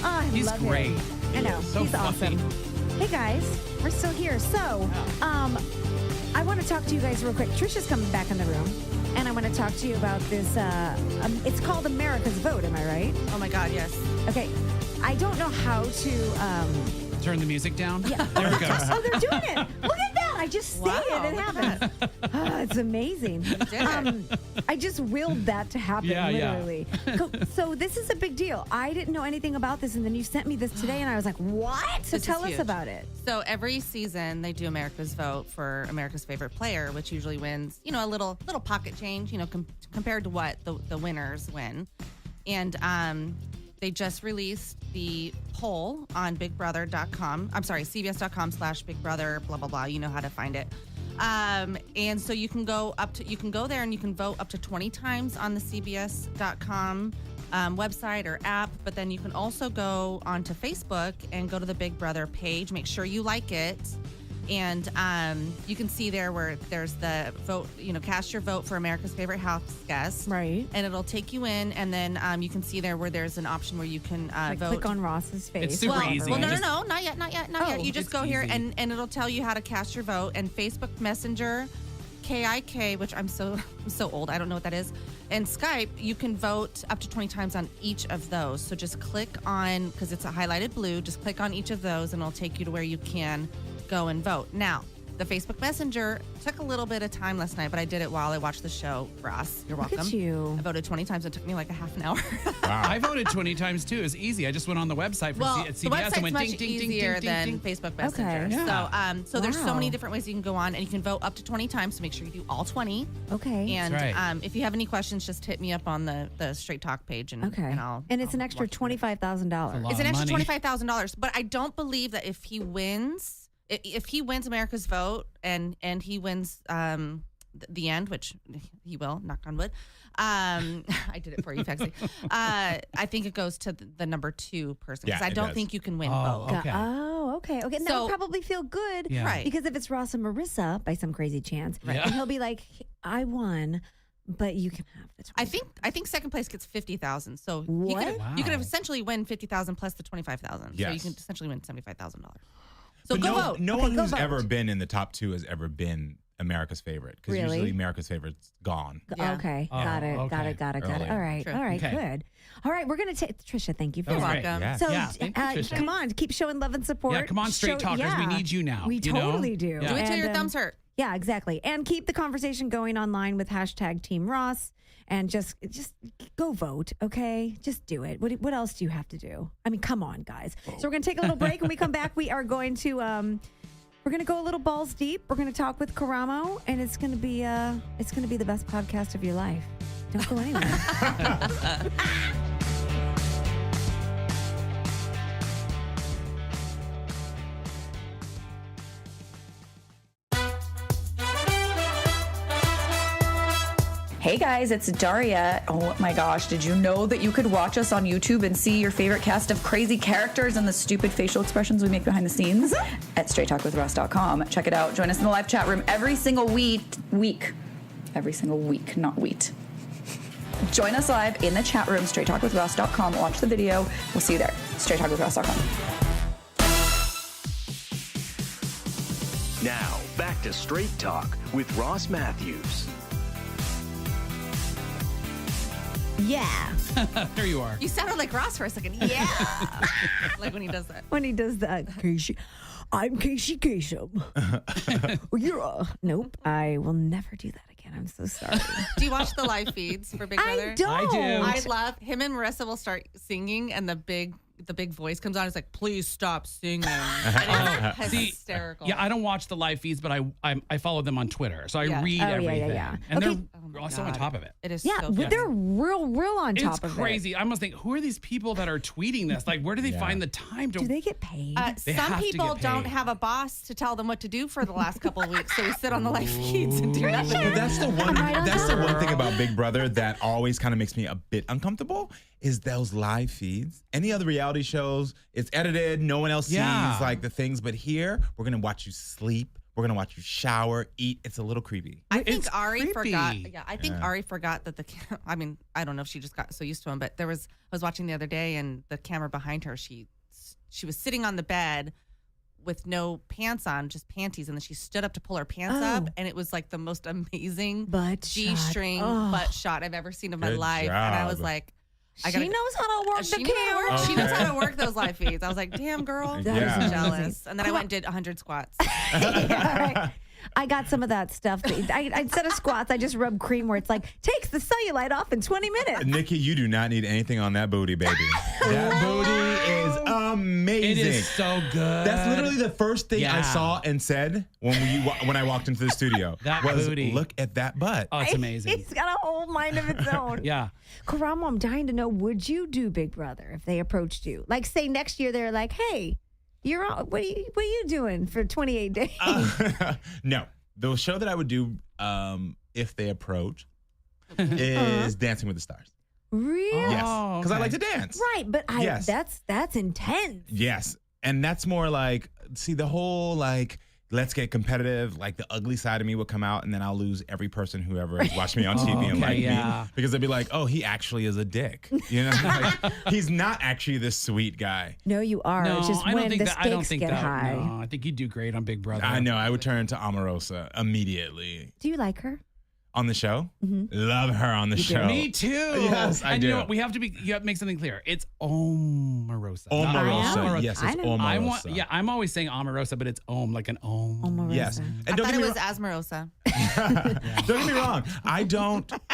Oh, I He's love great. him. I know. So He's funny. awesome. Hey guys, we're still here. So, I want to talk to you guys real quick. Trisha's coming back in the room, and I want to talk to you about this. It's called America's Vote. Am I right? Oh my God, yes. Okay. I don't know how to. Turn the music down. Yeah. There it goes. Oh, they're doing it. Look at that. I just say it. It look at happens. It's amazing. I just willed that to happen, Yeah, yeah. literally. So this is a big deal. I didn't know anything about this, and then you sent me this today, and I was like, what? So This is tell us huge. about it. So every season they do America's Vote for America's favorite player, which usually wins, a little pocket change, compared to what the winners win. And they just released the poll on BigBrother.com. I'm sorry, CBS.com/BigBrother, blah, blah, blah. You know how to find it. And so you can go there and you can vote up to 20 times on the CBS.com website or app, but then you can also go onto Facebook and go to the Big Brother page. Make sure you like it. And you can see there where there's the vote, cast your vote for America's favorite house guest. Right. And it'll take you in, and then you can see there where there's an option where you can vote. Click on Ross's face. It's super easy. Well, no, Just- not yet. You just it's go here, easy. and it'll tell you how to cast your vote. And Facebook Messenger, KIK, which I'm so old, I don't know what that is, and Skype, you can vote up to 20 times on each of those. So just click on, because it's a highlighted blue, just click on each of those, and it'll take you to where you can go and vote. Now, the Facebook Messenger took a little bit of time last night, but I did it while I watched the show. Ross, you're Look welcome. at you. I voted 20 times. It took me like a half an hour. I voted 20 times too. It was easy. I just went on the website for Well, CBS the website's and went much ding, ding, ding, easier ding, than ding, ding. Facebook Messenger. Okay. Yeah. So there's so Wow. many different ways you can go on, and you can vote up to 20 times. So make sure you do all 20. Okay. And That's right. if you have any questions, just hit me up on the Straight Talk page, and Okay. and it's an extra $25,000. It's an extra money. $25,000. But I don't believe that if he wins America's Vote and he wins the end, which he will, knock on wood. I did it for you, Pexi. I think it goes to the number 2 person, because Yeah, I it don't does. think you can win Oh, both. okay. Okay. And that So- would probably feel good. Yeah. Right. Because if it's Ross and Marissa by some crazy chance, Right. and he'll be like, I won, but you can have the 20. I think second place gets 50,000. So you What? could Wow. you could essentially win 50,000 plus the 25,000. So you Yes. can essentially win $75,000. So But go no, vote. no Okay, one go who's vote. ever been in the top 2 has ever been America's favorite, because Really? usually America's favorite's gone. Yeah. Okay. Oh, Got it. okay. Got it. Earlier. All right. True. All right. Okay. Good. All right. We're going to take Trisha. Thank you for That was that. great. welcome. Yeah. So, Yeah, thank you, Trisha. come on, keep showing love and support. Yeah, come on, Straight Talkers. We need you now, We you know? totally do. Yeah. Do it till And, your thumbs hurt. Yeah, exactly. And keep the conversation going online with hashtag Team Ross, and just go vote, okay? Just do it. What else do you have to do? I mean, come on, guys. So we're going to take a little break. When we come back, we are going to we're going to go a little balls deep. We're going to talk with Karamo, and it's going to be the best podcast of your life. Don't go anywhere. Hey guys, it's Daria. Oh my gosh, did you know that you could watch us on YouTube and see your favorite cast of crazy characters and the stupid facial expressions we make behind the scenes at straighttalkwithruss.com. Check it out. Join us in the live chat room every single week. Every single week, not wheat. Join us live in the chat room, straighttalkwithruss.com. Watch the video. We'll see you there. straighttalkwithruss.com. Now, back to Straight Talk with Ross Matthews. Yeah. There you are. You sounded like Ross for a second. Yeah. Like when he does that. When he does that, Casey, I'm Casey Kasem. Nope, I will never do that again. again. I'm so sorry. Do you watch the live feeds for Big Brother? I don't. I do. I love him and Marissa will start singing, and the big voice comes on. It's like, please stop singing. And it's hysterical. Yeah, I don't watch the live feeds, but I follow them on Twitter, so I read everything. And they're also on top of it. It is Yeah, so they're real on top It's of crazy. it. I must think, who are these people that are tweeting this? Like, where do they find the time to? Do they get paid? They Some have to people get don't paid. have a boss to tell them what to do for the last couple of weeks, so we sit on the live feeds and do nothing. But that's the one. That's the one thing about Big Brother that always kind of makes me a bit uncomfortable is those live feeds. Any other reality shows, it's edited. No one else sees like the things. But here, we're gonna watch you sleep. We're gonna watch you shower, eat. It's a little creepy. I think It's Ari creepy. forgot. Yeah, I think Ari forgot that I mean, I don't know if she just got so used to him, but I was watching the other day, and the camera behind her, she was sitting on the bed with no pants on, just panties, and then she stood up to pull her pants up, and it was like the most amazing G-string butt shot I've ever seen in my life. job. And I was like, She knows how to work the camera. She knows how to work those live feeds. I was like, damn, girl. Yeah. I was jealous. And then I went and did 100 squats. Right. I got some of that stuff. Instead of squats, I just rub cream where it's like, takes the cellulite off in 20 minutes. Nikki, you do not need anything on that booty, baby. That booty is amazing. It is so good. That's literally the first thing I saw and said when I walked into the studio. That was, booty. Look at that butt. Oh, it's amazing. It's got a whole mind of its own. Yeah. Karamo, I'm dying to know, would you do Big Brother if they approached you? Like, say next year they're like, hey, you're on, what are you doing for 28 days? No. The show that I would do if they approach is Dancing with the Stars. Really? Yes. Because I like to dance. Right, but that's intense. Yes. And that's more like, see, the whole like, let's get competitive, like the ugly side of me will come out, and then I'll lose every person who ever has watched me on TV and like me. Because they'll be like, oh, he actually is a dick. You know, like, he's not actually this sweet guy. No, you are. No, it's just I when don't think the that. I don't stakes think get that. high. No, I think you'd do great on Big Brother. I know. I would turn to Omarosa immediately. Do you like her? On the show? Love her on the show. Me too. Yes, I and do. You know, you have to make something clear. It's Omarosa. not Omarosa. Omarosa. Yes, it's I know. Omarosa. I'm always saying Omarosa, but it's like an Om. Omarosa. Yes. I And don't thought get it me was wrong. Asmarosa. Don't get me wrong.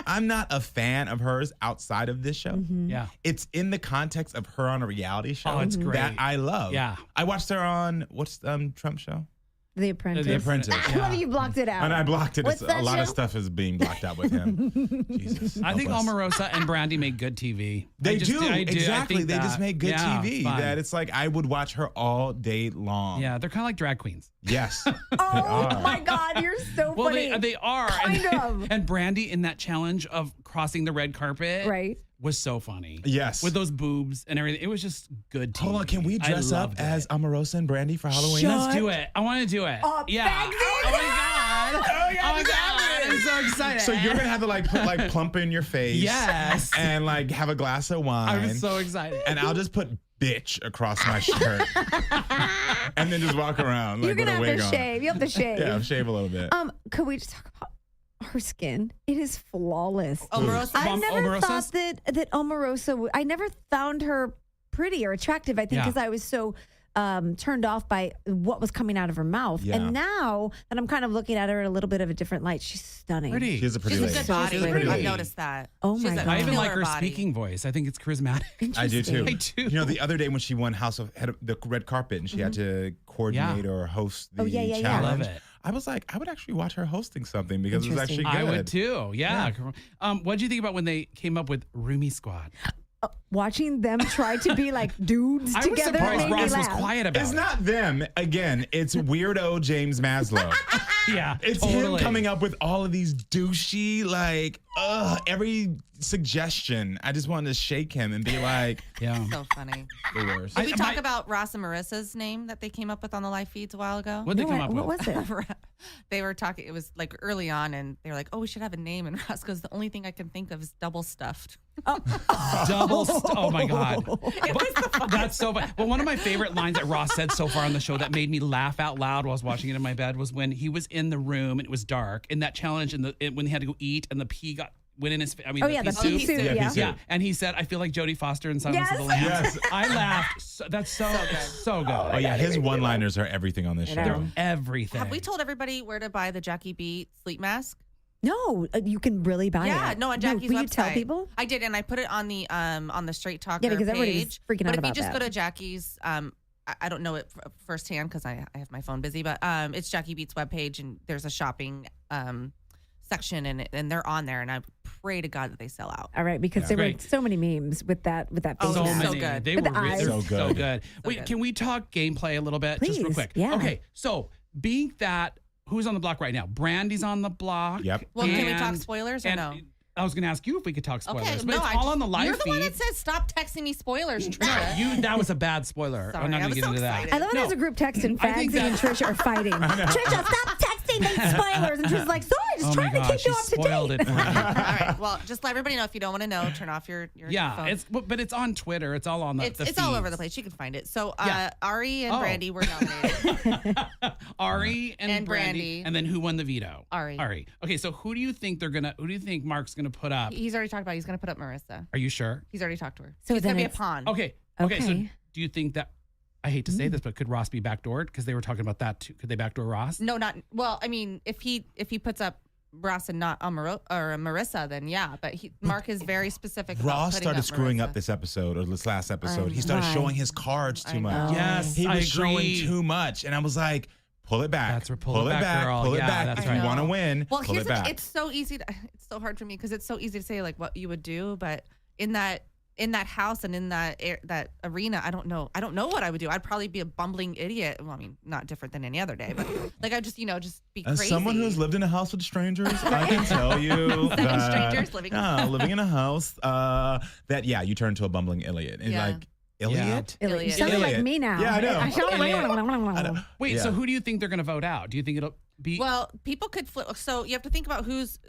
I'm not a fan of hers outside of this show. Yeah. It's in the context of her on a reality show Oh, it's great. that I love. Yeah. I watched her on, what's Trump's show? The Apprentice. The Apprentice. I love you blocked it out. And I blocked it. What's A that lot of show? stuff is being blocked out with him. Jesus. I think help us. Omarosa and Brandy make good TV. They I just- do. I Exactly. think They just that. make good Yeah, TV fun. that it's like I would watch her all day long. Yeah, they're kind of like drag queens. Yes. Oh my God, you're so Well, funny. they are. Kind of. And Brandy in that challenge of crossing the red carpet Right. was so funny. Yes. With those boobs and everything. It was just good TV. Hold on, can we I dress up loved it. as Omarosa and Brandy for Halloween? Let's do it. I want to do it. Oh, yeah. back Oh my God. Oh my God. I'm so excited. So you're gonna have to like put like plump in your face. Yes. And like have a glass of wine. I'm so excited. And I'll just put bitch across my shirt. And then just walk around like You're gonna with a have wig to on. shave. You have to shave. Yeah, shave a little bit. Could we just talk about her skin? It is flawless. Omarosa. I never Omarosa's? thought that Omarosa. I never found her pretty or attractive. I think Yeah. because I was so turned off by what was coming out of her mouth. Yeah. And now that I'm kind of looking at her in a little bit of a different light, she's stunning. Pretty. She's a pretty She's a lady. good body. She's a pretty I've lady. noticed that. Oh She's my a God. I even like killer her body. speaking voice. I think it's charismatic. I do too. I do. You know, the other day when she won House of the red carpet and she had to coordinate or host the Oh, yeah, yeah, yeah. challenge. I love it. I was like, I would actually watch her hosting something because it was actually Interesting. good. I would too. Yeah. What did you think about when they came up with Roomie Squad? Watching them try to be like dudes I was together surprised made me Ross was laugh. quiet about It's it. not them. Again, it's weirdo James Maslow. Yeah, It's him coming up with all of these douchey, like, every suggestion. I just wanted to shake him and be like, Yeah. So funny. the worst. Did we talk about Ross and Marissa's name that they came up with on the live feeds a while ago? What did they come up What with? was it? They were talking, it was like early on, and they were like, oh, we should have a name. And Ross goes, the only thing I can think of is double stuffed. Oh my God. That's so funny. But one of my favorite lines that Ross said so far on the show that made me laugh out loud while I was watching it in my bed was when he was in the room and it was dark in that challenge and when he had to go eat and the pea went in his face. I mean, the pea soup. Yeah. Yeah. And he said, I feel like Jodie Foster in Silence of the Lambs. Yes. I laughed. That's so good. Oh, yeah. His one-liners are everything on this show. They're everything. Have we told everybody where to buy the Jackie B sleep mask? No, you can really buy it. Yeah, no, on Jackie's will website. you tell people? I did, and I put it on the Straight Talker Yeah, because everybody's page. freaking out but if about you just that. go to Jackie's, I don't know it firsthand because I have my phone busy, but it's Jackie Beats webpage, and there's a shopping section, and they're on there, and I pray to God that they sell out. All right, because there were so many memes with that Oh, face So mask. many. good. They With were the eyes. so So good. Wait, good. can we talk gameplay a little bit? Just real Please, quick. yeah. Okay, so being that, who's on the block right now? Brandy's on the block. Yep. Well, can we talk and- spoilers or and no? I was going to ask you if we could talk spoilers, Okay, but no, it's all on the live You're the one feed. that said stop texting me spoilers, No, Trisha. that was a bad spoiler. Sorry, I'm not I going was to get so into that. excited. I love it No. as a group text and I think Fagsy and Trisha are fighting. Trisha, stop texting me spoilers. And Trisha's like, sorry, just Oh my trying to gosh, keep you she up to spoiled date. it for me. All right. Well, just let everybody know if you don't want to know, turn off your Yeah, phone. but it's on Twitter. It's all on the It's all over feeds. the place. You can find it. So Yeah. Ari and Oh. Brandy were nominated. Ari and, And Brandy. Brandy. And then who won the veto? Ari. Okay, so who do you think Mark's gonna put up? He's already talked about he's going to put up Marissa. Are you sure? He's already talked to her. So He's going then to be a it's- pawn. Okay. So Okay. do you think that I hate to say this, but could Ross be backdoored? Because they were talking about that too. Could they backdoor Ross? No, not well. I mean, if he puts up Ross and not Marissa, then yeah. But Mark is very specific. about Ross putting started up screwing Marissa. up this episode or this last episode. He started Why? showing his cards too I much. know. Yes, He I was showing agree. too much. And I was like, pull it back. That's where pull it back, girl. Pull it Yeah, back. that's If right. you want to win, Well, pull here's it the thing. back. It's so easy. It's so hard for me because it's so easy to say like what you would do, but in that house and in that arena, I don't know what I would do. I'd probably be a bumbling idiot. Well, I mean, not different than any other day, but like I just just be As crazy. someone who's lived in a house with strangers, I can tell you that strangers living- living in a house, that you turn to a bumbling idiot. And Yeah. like Iliot? You Elliot. sound like Elliot. me now. Yeah, I know. I know. Wait, Yeah. so who do you think they're gonna vote out? Do you think it'll be? Well, people could flip. So you have to think about who's.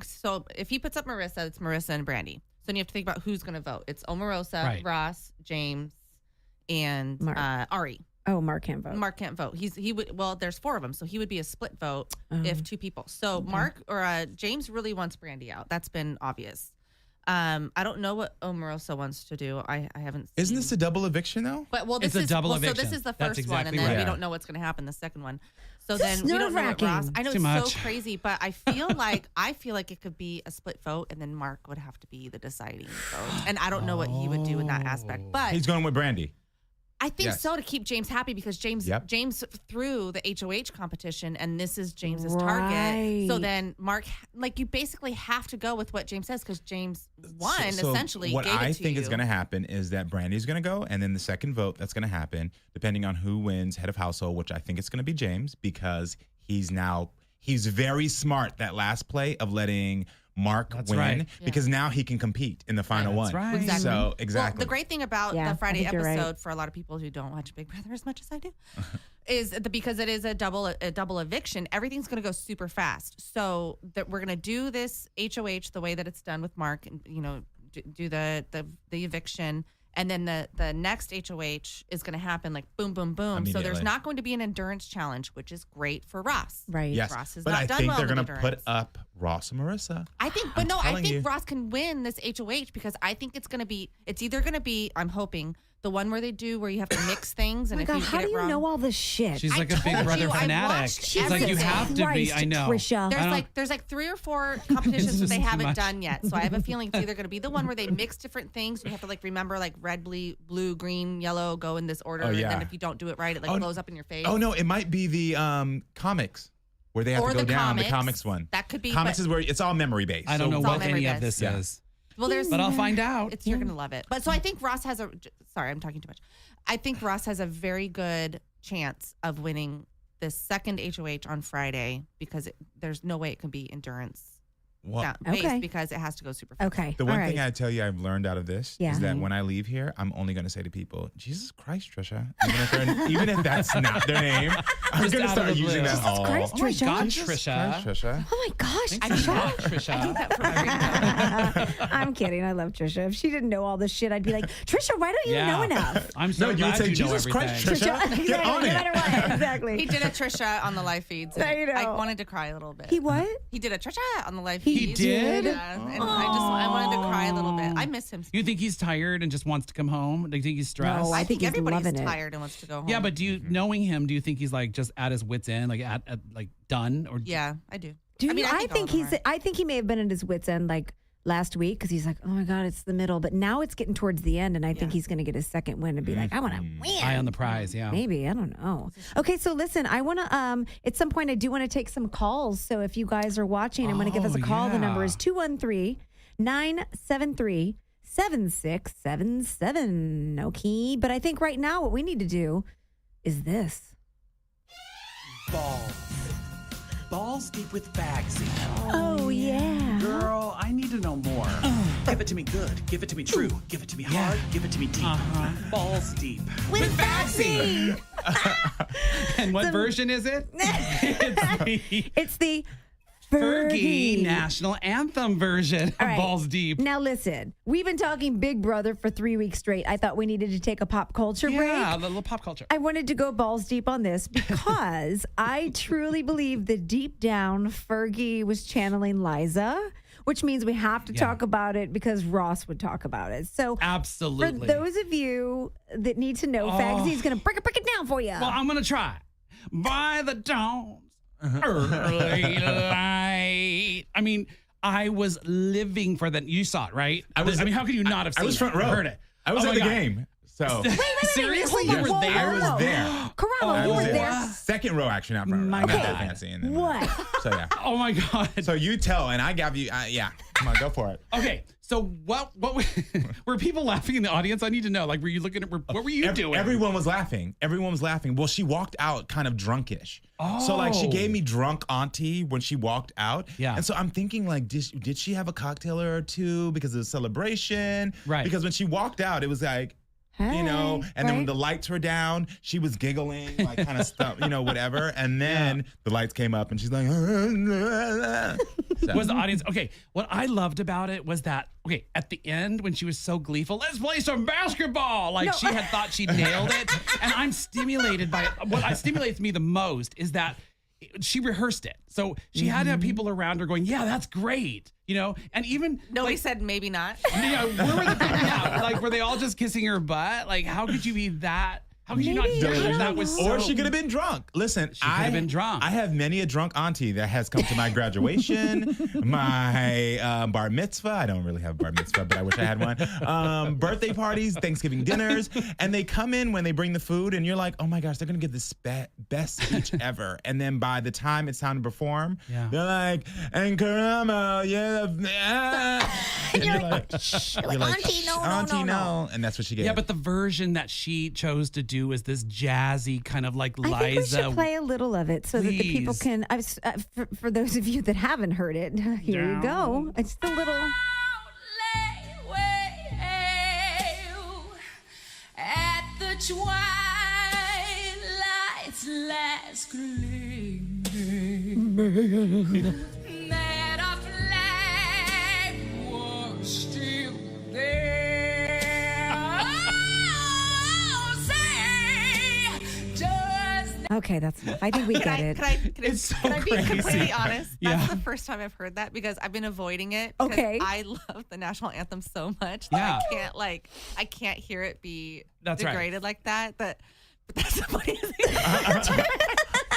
So if he puts up Marissa, it's Marissa and Brandy. So then you have to think about who's going to vote. It's Omarosa, Right. Ross, James, and Mark. Ari. Oh, Mark can't vote. Mark can't vote. He would. Well, there's 4 of them, so he would be a split vote Oh. if 2 people. So Mark or James really wants Brandy out. That's been obvious. I don't know what Omarosa wants to do. I haven't. Seen. Isn't this a double eviction though? But this It's a is double So this eviction. is the That's first one, exactly and then right. we don't know what's going to happen the second one. So This then is we don't know what nerve-wracking. Ross. I know Too it's much. so crazy, but I feel like it could be a split vote, and then Mark would have to be the deciding vote. And I don't know what he would do in that aspect, but He's going with Brandy. I think Yes. so to keep James happy because James threw the HOH competition, and this is James's target. So Right. then Mark, you basically have to go with what James says because James won So essentially. what gave it I to think you. is going to happen is that Brandy's going to go, and then the second vote that's going to happen, depending on who wins head of household, which I think it's going to be James because he's very smart that last play of letting Mark That's win right. because now he can compete in the final That's one. right. Exactly. So exactly. Well, the great thing about Yeah, the I Friday think you're right. episode for a lot of people who don't watch Big Brother as much as I do, is because it is a double eviction. Everything's going to go super fast. So that we're going to do this HOH the way that it's done with Mark, and do the eviction. And then the next HOH is going to happen like boom, boom, boom. So there's Immediately. not going to be an endurance challenge, which is great for Ross. Right. Yes, Ross has but not I done think well they're with going to put endurance. up Ross and Marissa. I think, I'm I telling think you. Ross can win this HOH because I think it's either going to be, I'm hoping, the one where you have to mix things. Oh And my if God, you how get do it you wrong, know all this shit? She's I like a Big told Brother you, I fanatic. watched She's like, you everything. have to be. Christ, I know. Trisha. there's like 3 or 4 competitions that This they is too haven't much. done yet. So I have a feeling it's either going to be the one where they mix different things. You have to remember red, blue, green, yellow, go in this order. Oh, And yeah. then if you don't do it right, it blows up in your face. Oh no, it might be the comics where they have Or to go the down. comics. The comics one. That could be. Comics but- is where it's all memory based. I don't know It's all what memory any of based. this is. Well, But I'll find out. You're going to love it. But so I think Ross has sorry, I'm talking too much. I think Ross has a very good chance of winning this second HOH on Friday because there's no way it can be endurance based Okay. because it has to go super fast. Okay. The one all right. thing I tell you I've learned out of this Yeah. is that when I leave here, I'm only going to say to people, Jesus Christ, Trisha. Even if that's not their name, I'm Just going to out of start the using blue. that all. Christ, Oh my Trisha. God, Jesus Trisha. Christ, Trisha. Oh my gosh, Thanks a lot, Trisha. Trisha. I'm kidding. I love Trisha. If she didn't know all this shit, I'd be like, Trisha, why don't you know enough? I'm so No, you glad would say, you know Jesus Christ, everything. Trisha. Exactly, Get on no it. matter what. Exactly. He did a Trisha on the live feeds. and I know. I wanted to cry a little bit. He what? He did a Trisha on the live He feeds. did? Yeah, and I wanted to cry a little bit. I miss him. You think he's tired and just wants to come home? Do you think he's stressed? No, I think he's everybody's loving it. tired and wants to go home. Yeah, but knowing him, do you think he's just at his wit's end, like at done or? Yeah, I do. I think he may have been at his wit's end like last week because he's like, oh my God, it's the middle. But now it's getting towards the end, and I think he's going to get his second win and be like, I want to win. Eye on the prize, yeah. Maybe, I don't know. Okay, so listen, I want to, at some point, I do want to take some calls. So if you guys are watching and want to give us a call, the number is 213-973-7677. Okay, but I think right now what we need to do is this. Balls deep with Bagsy. Oh, yeah. Girl, I need to know more. Give it to me good. Give it to me true. Give it to me hard. Give it to me deep. Balls deep. With Bagsy. And what version is it? It's the Fergie National Anthem version of Balls Deep. Now listen, we've been talking Big Brother for 3 weeks straight. I thought we needed to take a pop culture break. Yeah, a little pop culture. I wanted to go balls deep on this because I truly believe that deep down Fergie was channeling Liza, which means we have to talk about it because Ross would talk about it. So absolutely. For those of you that need to know, Fagsy's going to break it down for you. Well, I'm going to try. By the dawn's early light. I mean, I was living for that. You saw it, right? I mean, how could you not have seen it? I was front row. Heard it. I was at the game. So seriously, you were there? I was there. Karamo, you were there. Second row, actually, not front row. I'm not that fancy. And then, what? So yeah. Oh my God. So you tell, and I gave you. Yeah. Come on, go for it. Okay. So what were people laughing in the audience? I need to know. Like, were you looking at what were you doing? Everyone was laughing. Everyone was laughing. Well, she walked out kind of drunkish. Oh. So like she gave me drunk auntie when she walked out. Yeah. And so I'm thinking like, did she have a cocktail or two because of the celebration? Right. Because when she walked out, it was like, you know, and then when the lights were down, she was giggling, like kind of stuff, you know, whatever. And then the lights came up and she's like, Was the audience okay? What I loved about it was that at the end when she was so gleeful, let's play some basketball. Like she had thought she nailed it. And I'm stimulated by it. What stimulates me the most is that she rehearsed it. So she had to have people around her going, yeah, that's great. You know, and even nobody said maybe not. Yeah, where were the people? Yeah, like were they all just kissing her butt? Like how could you be that? How could you not do it? That was so... Or she could have been drunk. Listen, she could have been drunk. I have many a drunk auntie that has come to my graduation, my bar mitzvah. I don't really have a bar mitzvah, but I wish I had one. Birthday parties, Thanksgiving dinners, and they come in when they bring the food, and you're like, oh my gosh, they're gonna give this best speech ever. And then by the time it's time to perform, they're like, and Karamo, yeah. And you're like, auntie, no. And that's what she gave. Yeah, but the version that she chose to do is this jazzy kind of like Liza. I think we should play a little of it so that the people can. For those of you that haven't heard it, here you go. It's the little. At the twilight's last gleaming, that our flag was still there. Okay, that's enough. I think we get it. Can I be crazy. completely honest? Yeah. That's the first time I've heard that because I've been avoiding it. Okay. I love the national anthem so much Yeah. that I can't hear it be That's right. degraded like that. But that's the funniest thing.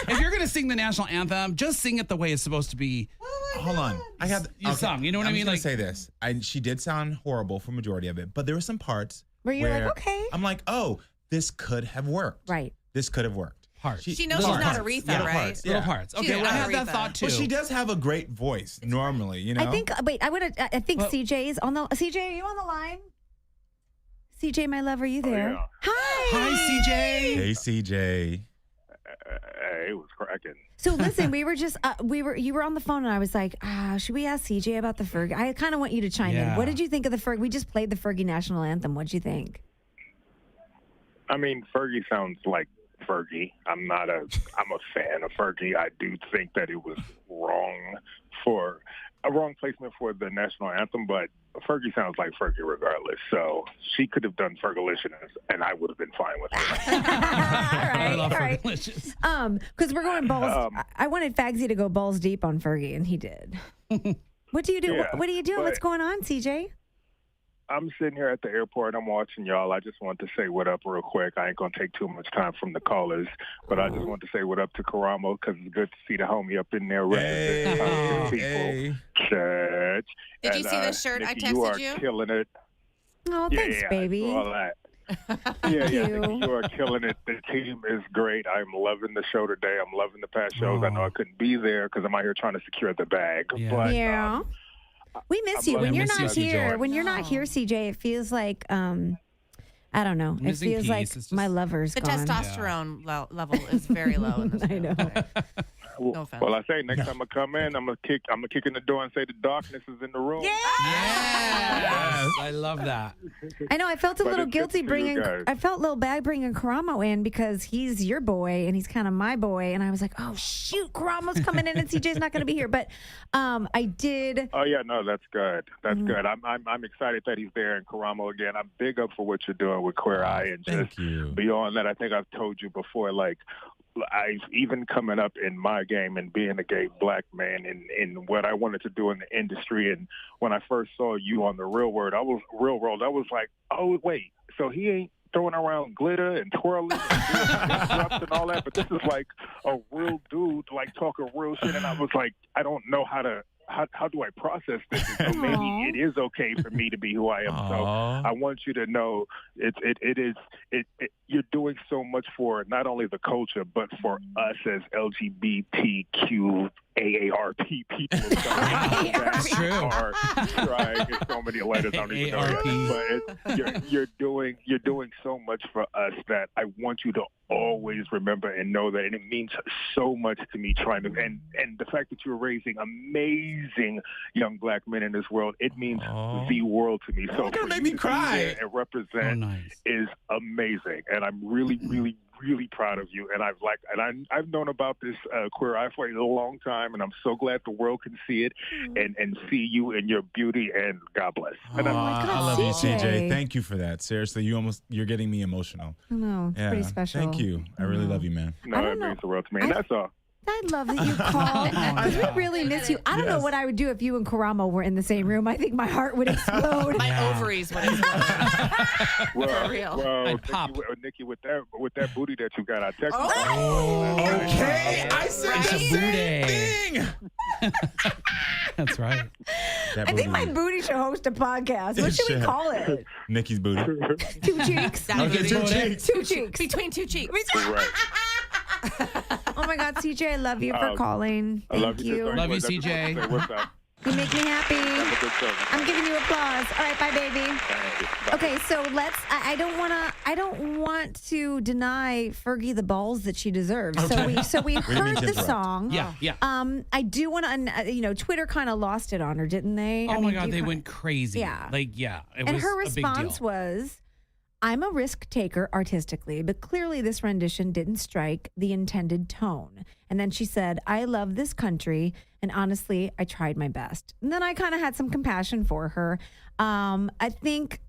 If you're gonna sing the national anthem, just sing it the way it's supposed to be. Hold on, I have you sung. You know what I mean? Like, say this. She did sound horrible for majority of it, but there were some parts where you're like, okay. I'm like, oh, this could have worked. Right. This could have worked. Parts. She knows she's not Aretha, right? Parts, Little parts. Okay, I had that thought too. Well, she does have a great voice normally, you know. I think. Wait, I think CJ is on the. CJ, are you on the line? CJ, my love, are you there? Yeah. Hi, CJ. Hey, CJ. It was cracking. So listen, we were just you were on the phone and I was like, should we ask CJ about the Fergie? I kind of want you to chime in. What did you think of the Fergie? We just played the Fergie national anthem. What'd you think? I mean, Fergie sounds like Fergie. I'm a fan of Fergie. I do think that it was a wrong placement for the national anthem, but Fergie sounds like Fergie regardless. So she could have done Fergalicious, and I would have been fine with her. all right. Because we're going balls. I wanted Fagsy to go balls deep on Fergie, and he did. What do you do? Yeah, what do you do? What's going on, CJ? I'm sitting here at the airport. I'm watching y'all. I just want to say what up real quick. I ain't going to take too much time from the callers, but I just want to say what up to Karamo because it's good to see the homie up in there representing positive people. Church. Did you see the shirt Nikki, I texted you are killing it. Oh, thanks, baby. I saw all that. Nikki, you are killing it. The team is great. I'm loving the show today. I'm loving the past shows. I know I couldn't be there because I'm out here trying to secure the bag. But, we miss you when you're not here. When you're not here, CJ, it feels like I don't know. It feels like my lover's the gone. testosterone level is very low. In this I know. No offense. Well, I say next time I come in, I'm gonna kick in the door and say the darkness is in the room. Yes, I love that. I know. I felt a But little it's good to guilty see you bringing. guys. I felt a little bad bringing Karamo in because he's your boy and he's kind of my boy. And I was like, oh shoot, Karamo's coming in and CJ's not going to be here. But I did. Oh yeah, no, that's good. That's good. I'm excited that he's there in Karamo again. I'm big up for what you're doing with Queer Eye and just beyond that. I think I've told you before, like. I've even coming up in my game and being a gay black man in what I wanted to do in the industry. And when I first saw you on the Real World, I was like, oh, wait, so he ain't throwing around glitter and twirling and all that, but this is like a real dude, like talking real shit. And I was like, I don't know how do I process this? And so maybe it is okay for me to be who I am. So I want you to know you're doing so much for not only the culture, but for us as LGBTQ AARP people. That's true. Are trying so many letters. I don't even know. But you're doing so much for us that I want you to always remember and know that, and it means so much to me. Trying to and the fact that you're raising amazing young black men in this world, it means the world to me. So don't make me cry. And represent is amazing, and I'm really, really, really proud of you. And I've known about this Queer Eye for a long time, and I'm so glad the world can see it and see you and your beauty. And God bless. And I love you, CJ. Thank you for that. Seriously, you're getting me emotional. I know. It's pretty special. Thank you. I really love you, man. No, it means the world to me. And that's all. I love that you called because we really miss you. I don't know what I would do if you and Karamo were in the same room. I think my heart would explode. My ovaries would explode. For real. Well, Nikki, with that booty that you got, I texted okay. I said the same thing. That's right. I think my booty should host a podcast. What should we call it? Nikki's booty. Two cheeks. Okay, two cheeks. Two cheeks. Between two cheeks. Right. Oh my God, CJ, I love you for calling. I love you. Love you, CJ. What's up? You make me happy. Have a good show. I'm giving you applause. All right, bye, baby. Okay, so I don't want to deny Fergie the balls that she deserves. Okay. So we heard the song. Yeah. I do want to, Twitter kind of lost it on her, didn't they? Oh my God, they went crazy. Yeah. It and was her a big response deal. was, I'm a risk taker artistically, but clearly this rendition didn't strike the intended tone. And then she said, I love this country, and honestly, I tried my best. And then I kind of had some compassion for her. I think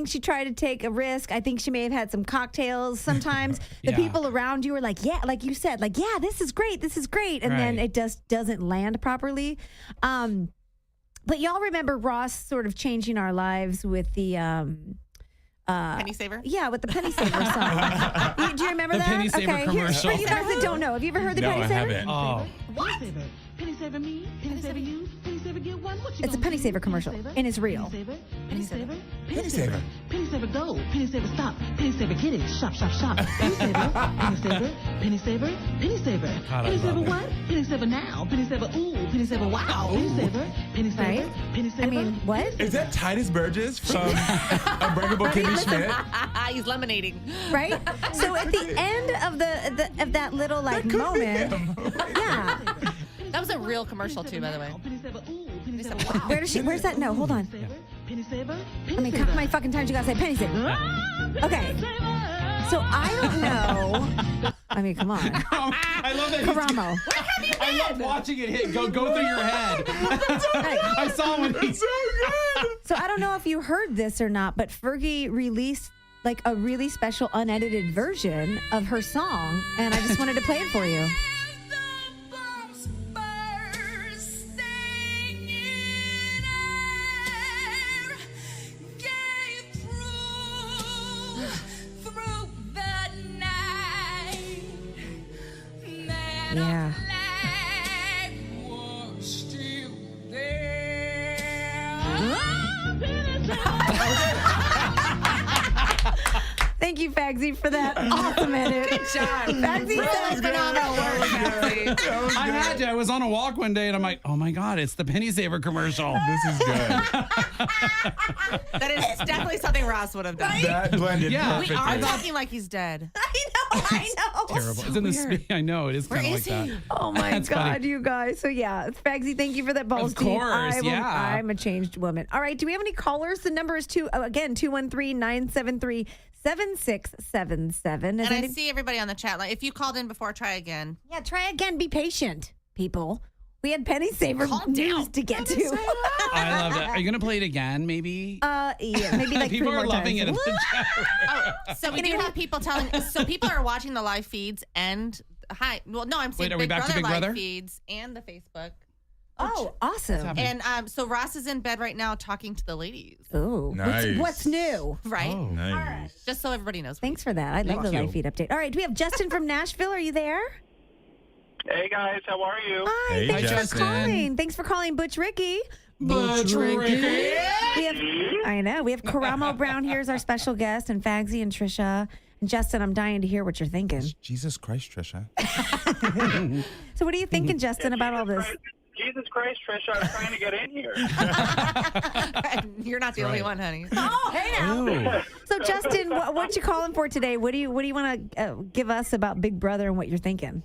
she tried to take a risk. I think she may have had some cocktails. Sometimes the people around you are like, yeah, like you said, like, yeah, this is great. And then it just doesn't land properly. But y'all remember Ross sort of changing our lives with the Penny Saver? Yeah, with the Penny Saver song. Do you remember The that? Penny Saver commercial. For you guys that don't know, have you ever heard the Penny I Saver? haven't. Oh. What? Penny Saver me, Penny Saver you, Penny Saver get one. What you It's a gonna Penny do? Saver commercial, Penny Saver? and it's real. Penny Saver, Penny Saver. Penny Saver, Penny Saver go, Penny Saver stop, Penny Saver get it, shop, shop, shop. Penny Saver, Penny Saver, Penny Saver, Penny Saver. God, I Penny Saver love it. what? Penny Saver now, Penny Saver ooh, Penny Saver wow, Penny Saver, Penny Saver, Right? Penny Saver. I mean, what? Is that Titus Burgess from Unbreakable Kimmy Schmidt? He's lemonading. Right? So at the end of of that little like moment, yeah. That was a real commercial too, by the way. Penny Saver ooh, Penny Saver Where's that? No, hold on. Penny Saver, I mean, how many fucking times you gotta say Penny Saver? Okay. So I don't know. I mean, come on. I love that. Karamo. I love watching it go through your head. I saw when he. So I don't know if you heard this or not, but Fergie released like a really special unedited version of her song, and I just wanted to play it for you. Yeah. Thank you, Fagsy, for that awesome edit. Good job. Fagsy said phenomenal work, Fagsy. I had to. I was on a walk one day and I'm like, oh my God, it's the Penny Saver commercial. This is good. That is definitely something Ross would have done. That blended Yeah. We perfectly. are talking like he's dead. I know. Terrible. It's in the I know it is Where kind of is like he? that. Oh my That's God, funny. you guys. So yeah, Fagsy, thank you for that balls Of course, deep. yeah. I'm a changed woman. All right, do we have any callers? The number is 213-973-7677. And I see everybody on the chat line. If you called in before, try again. Yeah, try again. Be patient, people. We had Penny Saver news to get to. I love that. Are you going to play it again, maybe? Yeah, maybe like People 3 are more loving times. it in the chat. So we do have people telling. So people are watching the live feeds and I'm seeing Wait, are we Big back to Brother Big live Brother? feeds and the Facebook. Oh, awesome. And so Ross is in bed right now talking to the ladies. Oh, Nice. what's new? Right? Oh, nice. Just so everybody knows. Thanks for that. I love the live feed update. All right, do we have Justin from Nashville? Are you there? Hey guys, how are you? Hi, Hey, thanks Justin. for calling. Thanks for calling Butch Ricky. Butch Ricky. I know. We have Karamo Brown here as our special guest, and Fagsy and Trisha. And Justin, I'm dying to hear what you're thinking. Jesus Christ, Trisha. So what are you thinking, Justin, about all this? Jesus Christ, Trisha, I'm trying to get in here. You're not the only one, honey. Oh, hey now. So Justin, what you calling for today? What do you want to give us about Big Brother and what you're thinking?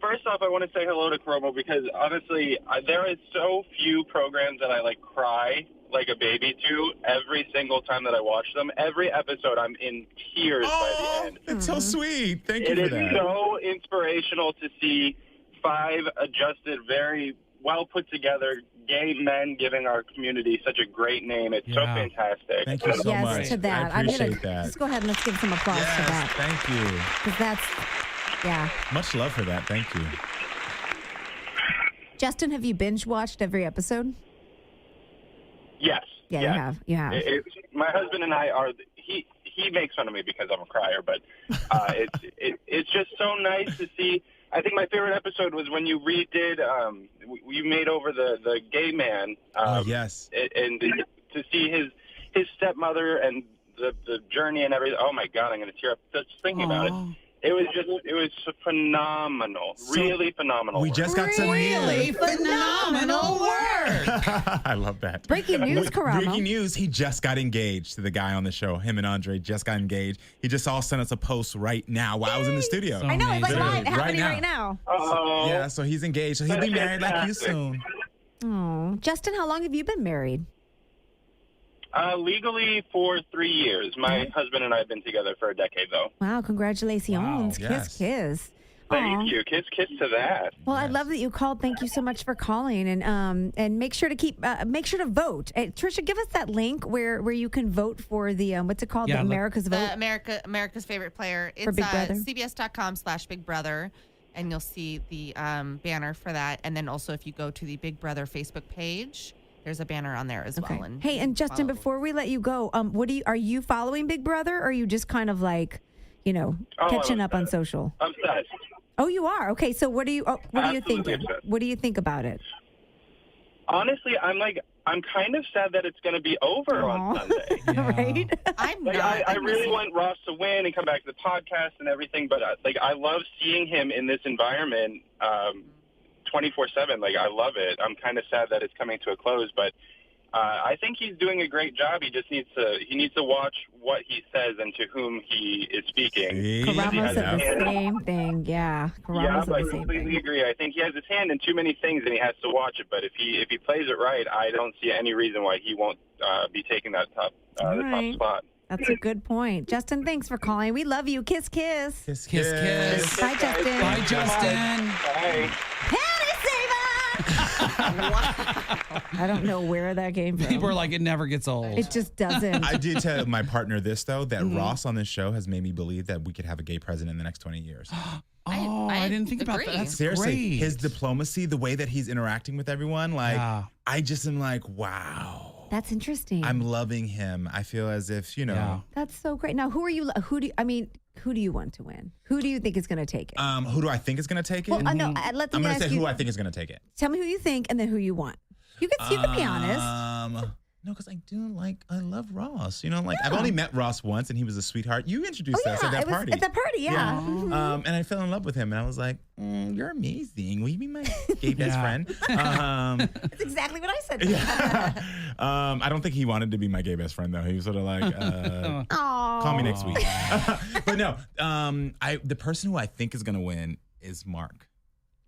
First off, I want to say hello to Karamo because honestly, there is so few programs that I cry like a baby to every single time that I watch them. Every episode, I'm in tears by the end. That's so sweet. Thank you It for is that. so inspirational to see 5 adjusted, very well put together gay men giving our community such a great name. It's so fantastic. Thank you so yes, much. to that. I appreciate I'm gonna that. Let's go ahead and let's give some applause to Yes, that. thank you. Because that's, yeah. Much love for that. Thank you. Justin, have you binge watched every episode? Yes. Yeah, yes. you have. My husband and I are. He makes fun of me because I'm a crier, but it's just so nice to see. I think my favorite episode was when you redid. You made over the gay man. Yes. And to see his stepmother and the journey and everything. Oh my God, I'm going to tear up just thinking about it. It was phenomenal, really phenomenal. We just got some Really news. phenomenal work. I love that. Breaking news, Karamo. Breaking news. He just got engaged to the guy on the show. Him and Andre just got engaged. He just all sent us a post right now while I was in the studio. I know, it's like Literally, live, happening right now. Yeah, so he's engaged. So he'll be married like you soon. Oh, Justin, how long have you been married? Legally for 3 years. My husband and I have been together for a decade, though. Wow, congratulations. Wow, Kiss, yes. kiss. Thank Aw. you. Kiss to that. Well, I love that you called. Thank you so much for calling, and make sure to make sure to vote. Trisha, give us that link where you can vote for the what's it called? Yeah, the America's Vote. America's favorite player. It's For Big Brother? CBS.com/Big Brother, and you'll see the banner for that. And then also, if you go to the Big Brother Facebook page, there's a banner on there as well. And Hey, and Justin, follow. before we let you go, are you following Big Brother, or are you just kind of like, catching up on social? Obsessed. Oh, you are. Okay, so what are you Absolutely thinking? obsessed. What do you think about it? Honestly, I'm kind of sad that it's going to be over on Sunday. Right? I'm Like, not. I really want Ross to win and come back to the podcast and everything, but I love seeing him in this environment 24/7. Like, I love it. I'm kind of sad that it's coming to a close, but I think he's doing a great job. He just needs to watch what he says and to whom he is speaking. Karamo said the same thing. Yeah, Karamo Yeah, said I the same completely thing. agree. I think he has his hand in too many things, and he has to watch it. But if he plays it right, I don't see any reason why he won't be taking that top spot. That's a good point. Justin, thanks for calling. We love you. Kiss, kiss. Kiss, Kiss, kiss. Bye, Justin. Bye, Justin. Bye. I don't know where that came from. People are like, it never gets old. It just doesn't. I did tell my partner this, though, that Ross on this show has made me believe that we could have a gay president in the next 20 years. Oh, I didn't think about that. agree. That's Seriously, great. his diplomacy, the way that he's interacting with everyone, Yeah. I just am like, wow. That's interesting. I'm loving him. I feel as if, Yeah. That's so great. Now, who do you want to win? Who do you think is going to take it? Who do I think is going to take it? Well, no, let I'm me going to ask say you. who I think is going to take it. Tell me who you think, and then who you want. You can be honest. No, because I love Ross. I've only met Ross once, and he was a sweetheart. You introduced us at that party. At that party, yeah. And I fell in love with him, and I was like, "You're amazing. Will you be my gay best friend?" That's exactly what I said. I don't think he wanted to be my gay best friend, though. He was sort of like, "Call me next week." But no, the person who I think is going to win is Mark.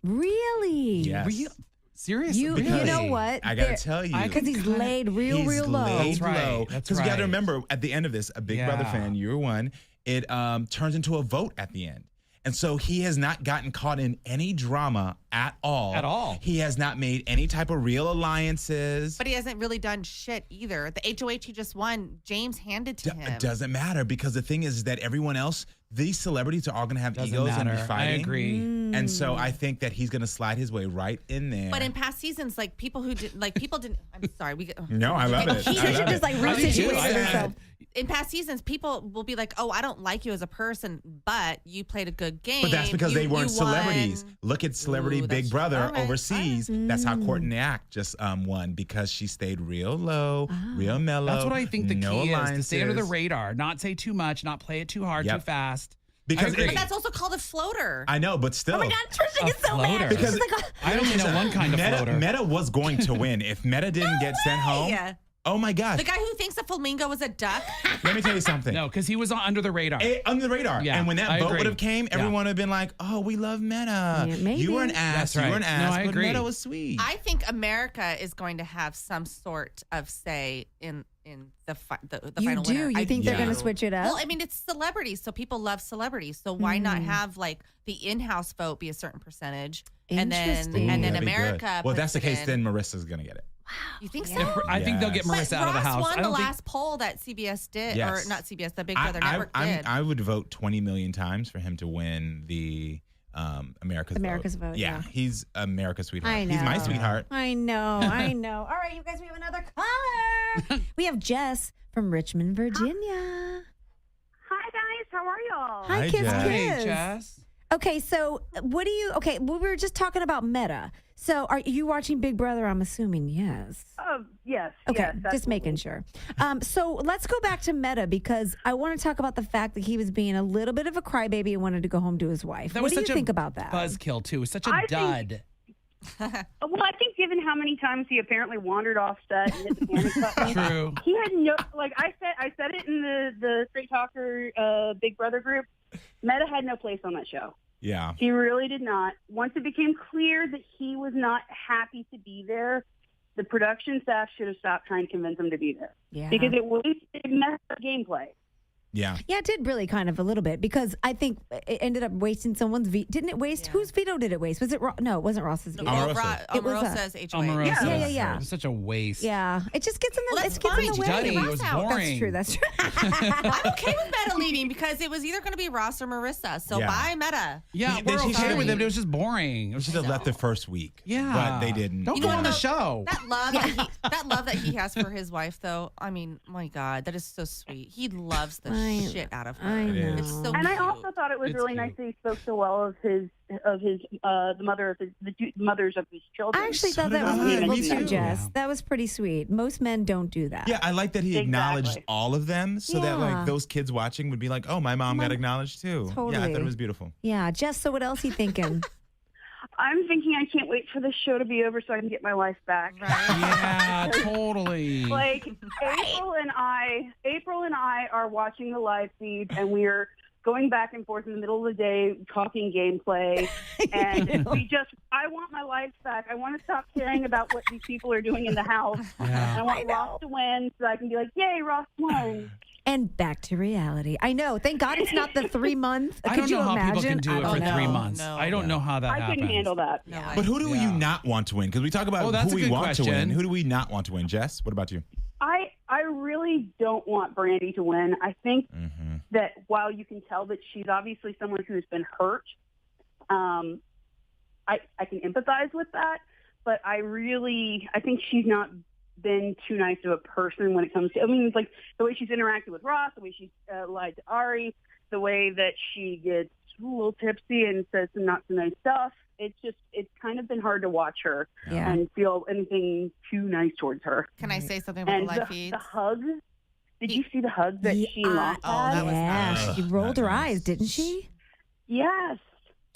Really? Yes. Seriously? You know what? I gotta tell you, because he's laid real low. That's right. Because we gotta remember, at the end of this, a Big Brother fan, you won. It turns into a vote at the end. And so he has not gotten caught in any drama at all. At all. He has not made any type of real alliances. But he hasn't really done shit either. The HOH he just won, James handed to him. It doesn't matter, because the thing is that everyone else, these celebrities are all going to have egos and be fighting. I agree. And so I think that he's going to slide his way right in there. But in past seasons, people didn't. I'm sorry. No, I love it. He should just resituate himself. In past seasons, people will be like, "Oh, I don't like you as a person, but you played a good game." But that's because they weren't celebrities. Look at Celebrity Big Brother overseas. That's how Courtney Act just won, because she stayed real low, real mellow. That's what I think the key is, to stay under the alliances. radar, not say too much, not play it too hard, too fast. Because but that's also called a floater. I know, but still. Oh my God, Trisha is so mad. Because I only know one kind of floater. Meta was going to win. If Meta didn't get sent home, Yeah. oh my God. The guy who thinks a flamingo was a duck. Let me tell you something. No, because he was under the radar. Under the radar. Yeah, and when that I vote agree. would have came, everyone would have been like, "Oh, we love Meta. Yeah, maybe. You were an ass. That's right. You were an ass." No, I but agree. Meta was sweet. I think America is going to have some sort of say in the You final do? winner. You think they're going to switch it up? Well, I mean, it's celebrities, so people love celebrities. So why not have the in-house vote be a certain percentage, and then Interesting. and then That'd be good. America? Well, if puts that's the it case, in. then Marissa's gonna get it. You think so? I think they'll get Yes. Marissa But out of the Ross house. won I the don't think. last poll that CBS did, Yes. or not CBS, the Big Brother Network did. I would vote 20 million times for him to win the America's vote. Yeah. He's America's sweetheart. I know. He's my sweetheart. I know. All right, you guys, we have another caller. We have Jess from Richmond, Virginia. Hi, guys. How are y'all? Hi, Kiss Jess. Kiss. Hey, Jess. Okay, so we were just talking about Meta. So are you watching Big Brother? I'm assuming yes. Yes. Okay, yes, just absolutely. making sure. So let's go back to Meta, because I want to talk about the fact that he was being a little bit of a crybaby and wanted to go home to his wife. That What was do you such think a about that? buzzkill, too. It was such a I think- dud. Well, I think given how many times he apparently wandered off set and hit the panic button, True. he had no. Like I said it in the Straight Talker Big Brother group. Meta had no place on that show. Yeah. He really did not. Once it became clear that he was not happy to be there, the production staff should have stopped trying to convince him to be there. Yeah. Because it messed up gameplay. Yeah. Yeah, it did really kind of a little bit, because I think it ended up wasting someone's veto. Didn't it waste? Whose veto did it waste? Was it No, it wasn't Ross's veto. It was Omarosa's HOH. Omarosa. Yeah. It was such a waste. Yeah, it just gets in the, Well, it that's gets in the way. fine. Duddy, it was boring. That's true. I'm okay with Meta leaving, because it was either going to be Ross or Marissa. So Yeah. bye, Meta. Yeah, He- we're he okay should've- with it, but it was just boring. It was Should just have left the first week. Yeah. But they didn't. Don't You go know on the what, show. That love that he has for his wife, though. I mean, my God, that is so sweet. He loves the shit out of her. I know. It's so And I cute. also thought it was It's really cute. nice that he spoke so well of the mothers of his children. I actually So thought did that was I. beautiful Me too, too. Jess. Yeah. That was pretty sweet. Most men don't do that. Yeah, I like that he acknowledged Exactly. all of them, so that Yeah. like those kids watching would be like, "Oh, my mom got acknowledged too." Yeah, I Totally. thought it was beautiful. Yeah, Jess. So what else you thinking? I'm thinking I can't wait for this show to be over so I can get my life back. Yeah, totally. Like April and I are watching the live feed, and we're going back and forth in the middle of the day talking gameplay, and I want my life back. I want to stop caring about what these people are doing in the house. Yeah. I want Ross to win so I can be like, yay, Ross won. And back to reality. I know. Thank God it's not the 3 month. I Could don't you know how imagine? people can do I it don't for know. 3 months. No. I don't know how that I happens. couldn't handle that. No, But who do Yeah. you not want to win? Because we talk about Oh, that's who a we good want to win. question. Who do we not want to win? Jess, what about you? I really don't want Brandy to win. I think that while you can tell that she's obviously someone who's been hurt, I can empathize with that, but I think she's not been too nice of a person when it comes to, I mean, it's like the way she's interacted with Ross, the way she's lied to Ari, the way that she gets a little tipsy and says some not so nice stuff. It's kind of been hard to watch her and feel anything too nice towards her. Can I say something about And the live feeds? the hug. Did you see the hug that she and Ross had? that was nice. She rolled her eyes, didn't she? Yes.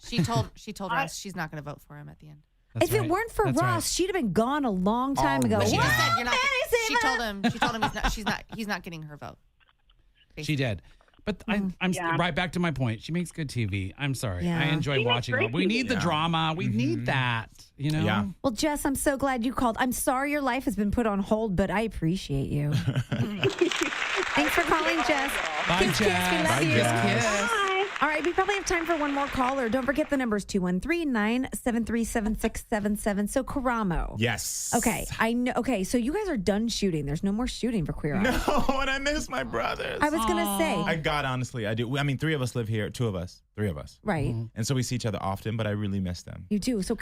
She told Ross she's not going to vote for him at the end. If it weren't for Ross, she'd have been gone a long time ago. But she just said Whoa, you're not. Manny She told him he's not getting her vote. She did. But I'm right back to my point. She makes good TV. I'm sorry. Yeah. I enjoy watching it. We need the drama. We need that. You know? Yeah. Well, Jess, I'm so glad you called. I'm sorry your life has been put on hold, but I appreciate you. Thanks for calling, Jess. Bye, Kiss, Jess. kiss. We love Bye, you. Jess. All right, we probably have time for one more caller. Don't forget the numbers 213-973-7677. So Karamo. Yes. Okay, I know. Okay, so you guys are done shooting. There's no more shooting for Queer Eye. No, and I miss my brothers. I was gonna say. Honestly, I do. I mean, 3 of us live here. 2 of us. 3 of us. Right. And so we see each other often, but I really miss them. You do. So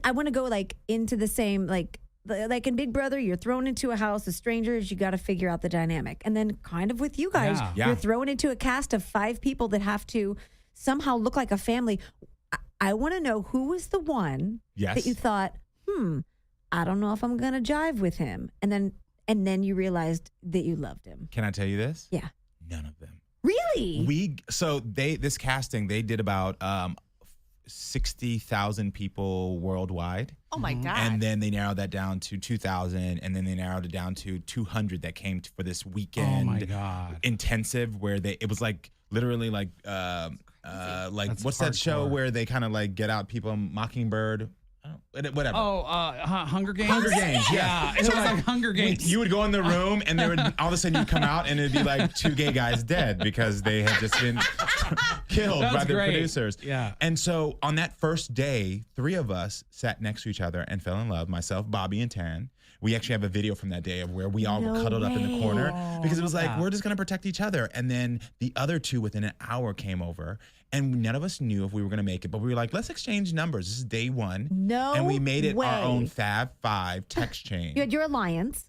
I want to go like into the same like in Big Brother, you're thrown into a house of strangers. You got to figure out the dynamic, and then kind of with you guys, Yeah. you're thrown into a cast of 5 people that have to somehow look like a family. I want to know who was the one that you thought, I don't know if I'm gonna jive with him, and then you realized that you loved him. Can I tell you this? Yeah. None of them. Really? This casting, they did about 60,000 people worldwide. Oh my God. And then they narrowed that down to 2,000, and then they narrowed it down to 200 that came for this weekend. Oh my God. Intensive where it was like literally like what's that show where they kind of like get out people, Mockingbird? Whatever. Hunger Games? Hunger Games, yeah. It was like Hunger Games. You would go in the room and there would all of a sudden you'd come out and it'd be like 2 gay guys dead because they had just been killed by the producers. Yeah. And so on that first day, 3 of us sat next to each other and fell in love, myself, Bobby, and Tan. We actually have a video from that day of where we all were cuddled up in the corner because it was like, we're just going to protect each other. And then the other 2 within an hour came over. And none of us knew if we were going to make it, but we were like, let's exchange numbers. This is day 1. No And we made it way. our own Fab 5 text chain. You had your alliance.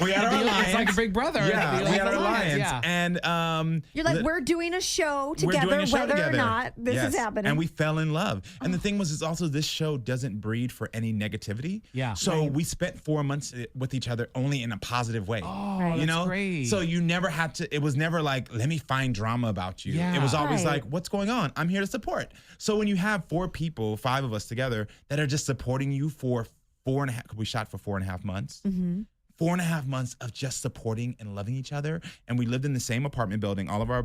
We had our alliance. It's like a Big Brother. Yeah, we had our alliance. Yeah. And You're like, we're doing a show together, whether or not this is happening. And we fell in love. And the thing was, is also this show doesn't breed for any negativity. Yeah. So we spent 4 months with each other only in a positive way. Oh, you know? that's great. So you never had to, it was never like, let me find drama about you. Yeah. It was always Right. like, what's going on? I'm here to support. So when you have 4 people, 5 of us together, that are just supporting you for 4.5, we shot for 4.5 months. Mm-hmm. 4.5 months of just supporting and loving each other. And we lived in the same apartment building. All of our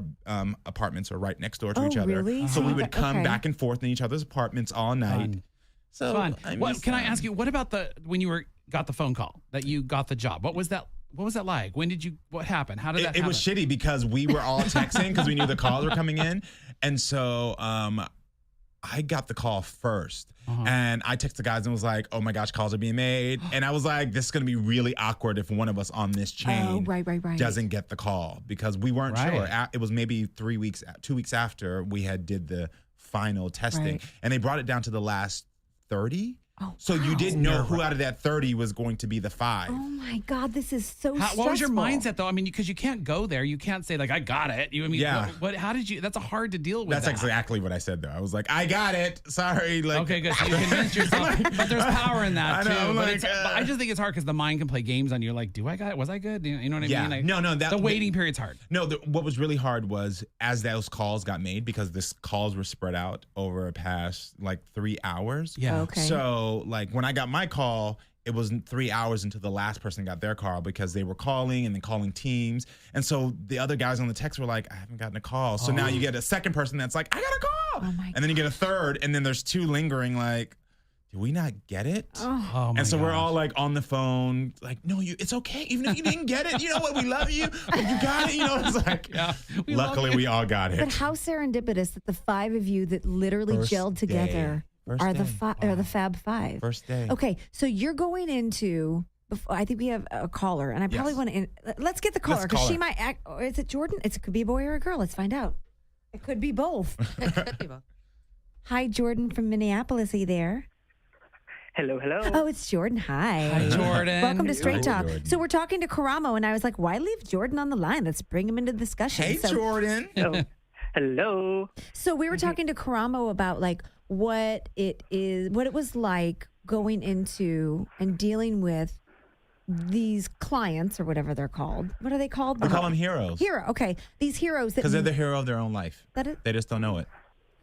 apartments are right next door to each other. Really? So we would come Okay. back and forth in each other's apartments all night. Fun. So Fun. I What, miss can I them. ask you, what about when you got the phone call that you got the job? What was that like? What happened? How did that happen? It was shitty because we were all texting because we knew the calls were coming in. And so I got the call first. And I texted the guys and was like, oh my gosh, calls are being made. And I was like, this is going to be really awkward if one of us on this chain right. doesn't get the call because we weren't Right. sure. It was maybe 2 weeks after we did the final testing. Right. And they brought it down to the last 30. Oh, So you wow. didn't know who out of that 30 was going to be the 5. Oh my God, this is so stressful. What was your mindset though? I mean, because you can't go there. You can't say like, I got it. Yeah. How did you, that's hard to deal with. That's that. exactly what I said though. I was like, I got it. Sorry. Like, Okay, good. So you convinced yourself, but there's power in that I know, too. I'm But like, but I just think it's hard because the mind can play games on you. Like, do I got it? Was I good? You know what I Yeah. mean? Like, No, the waiting period's hard. No, what was really hard was as those calls got made because this calls were spread out over past like 3 hours. Yeah. Okay. So like when I got my call, it was 3 hours until the last person got their call because they were calling and then calling teams. And so the other guys on the text were like, I haven't gotten a call. So now you get a second person that's like, I got a call. Oh my and then you get a third, and then there's 2 lingering like, did we not get it? Oh my And so we're gosh. all like on the phone, like, no, it's okay. Even if you didn't get it, you know what? We love you. But you got it. You know, it's like, luckily we all got But it. how serendipitous that the 5 of you that literally First gelled together First are day. the Fab 5. First day. Okay, so you're going into. I think we have a caller, and I probably Yes. want to. Let's get the caller Let's because call she her. might act. Or is it Jordan? It could be a boy or a girl. Let's find out. It could be both. It could be both. Hi, Jordan from Minneapolis. Are you there? Hello, hello. Oh, it's Jordan. Hi. Hi, Jordan. Welcome to Straight Hi, Talk. Jordan. So we're talking to Karamo, and I was like, why leave Jordan on the line? Let's bring him into the discussion. Hey, Jordan. Hello. So we were talking to Karamo about like what it was like going into and dealing with these clients or whatever they're called. What are they called? I call them heroes. Hero. Okay. These heroes. Because they're the hero of their own life. They just don't know it.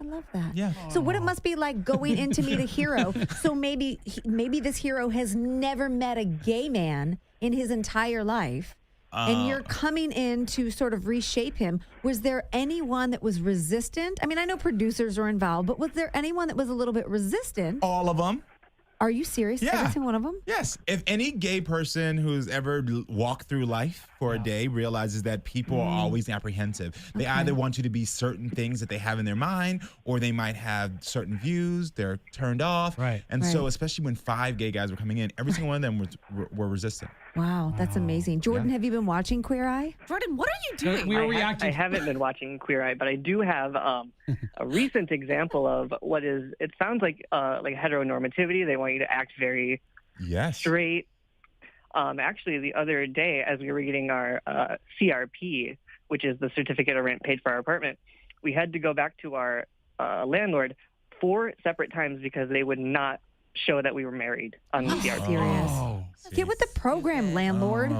I love that. Yeah. So what it must be like going in to meet a hero. So maybe this hero has never met a gay man in his entire life. And you're coming in to sort of reshape him. Was there anyone that was resistant? I mean, I know producers are involved, but was there anyone that was a little bit resistant? All of them. Are you serious? Yeah. Every single one of them? Yes. If any gay person who's ever walked through life for a day realizes that people are always apprehensive. They either want you to be certain things that they have in their mind, or they might have certain views. They're turned off. Right. And so, especially when 5 gay guys were coming in, every single one of them were resistant. Wow, that's amazing. Jordan, have you been watching Queer Eye? Jordan, what are you doing? We were reacting. I haven't been watching Queer Eye, but I do have a recent example of what is. It sounds like heteronormativity. They want you to act very straight. Actually, the other day, as we were getting our CRP, which is the certificate of rent paid for our apartment, we had to go back to our landlord 4 separate times because they would not show that we were married on the CRP. Serious. Get with the program, landlord.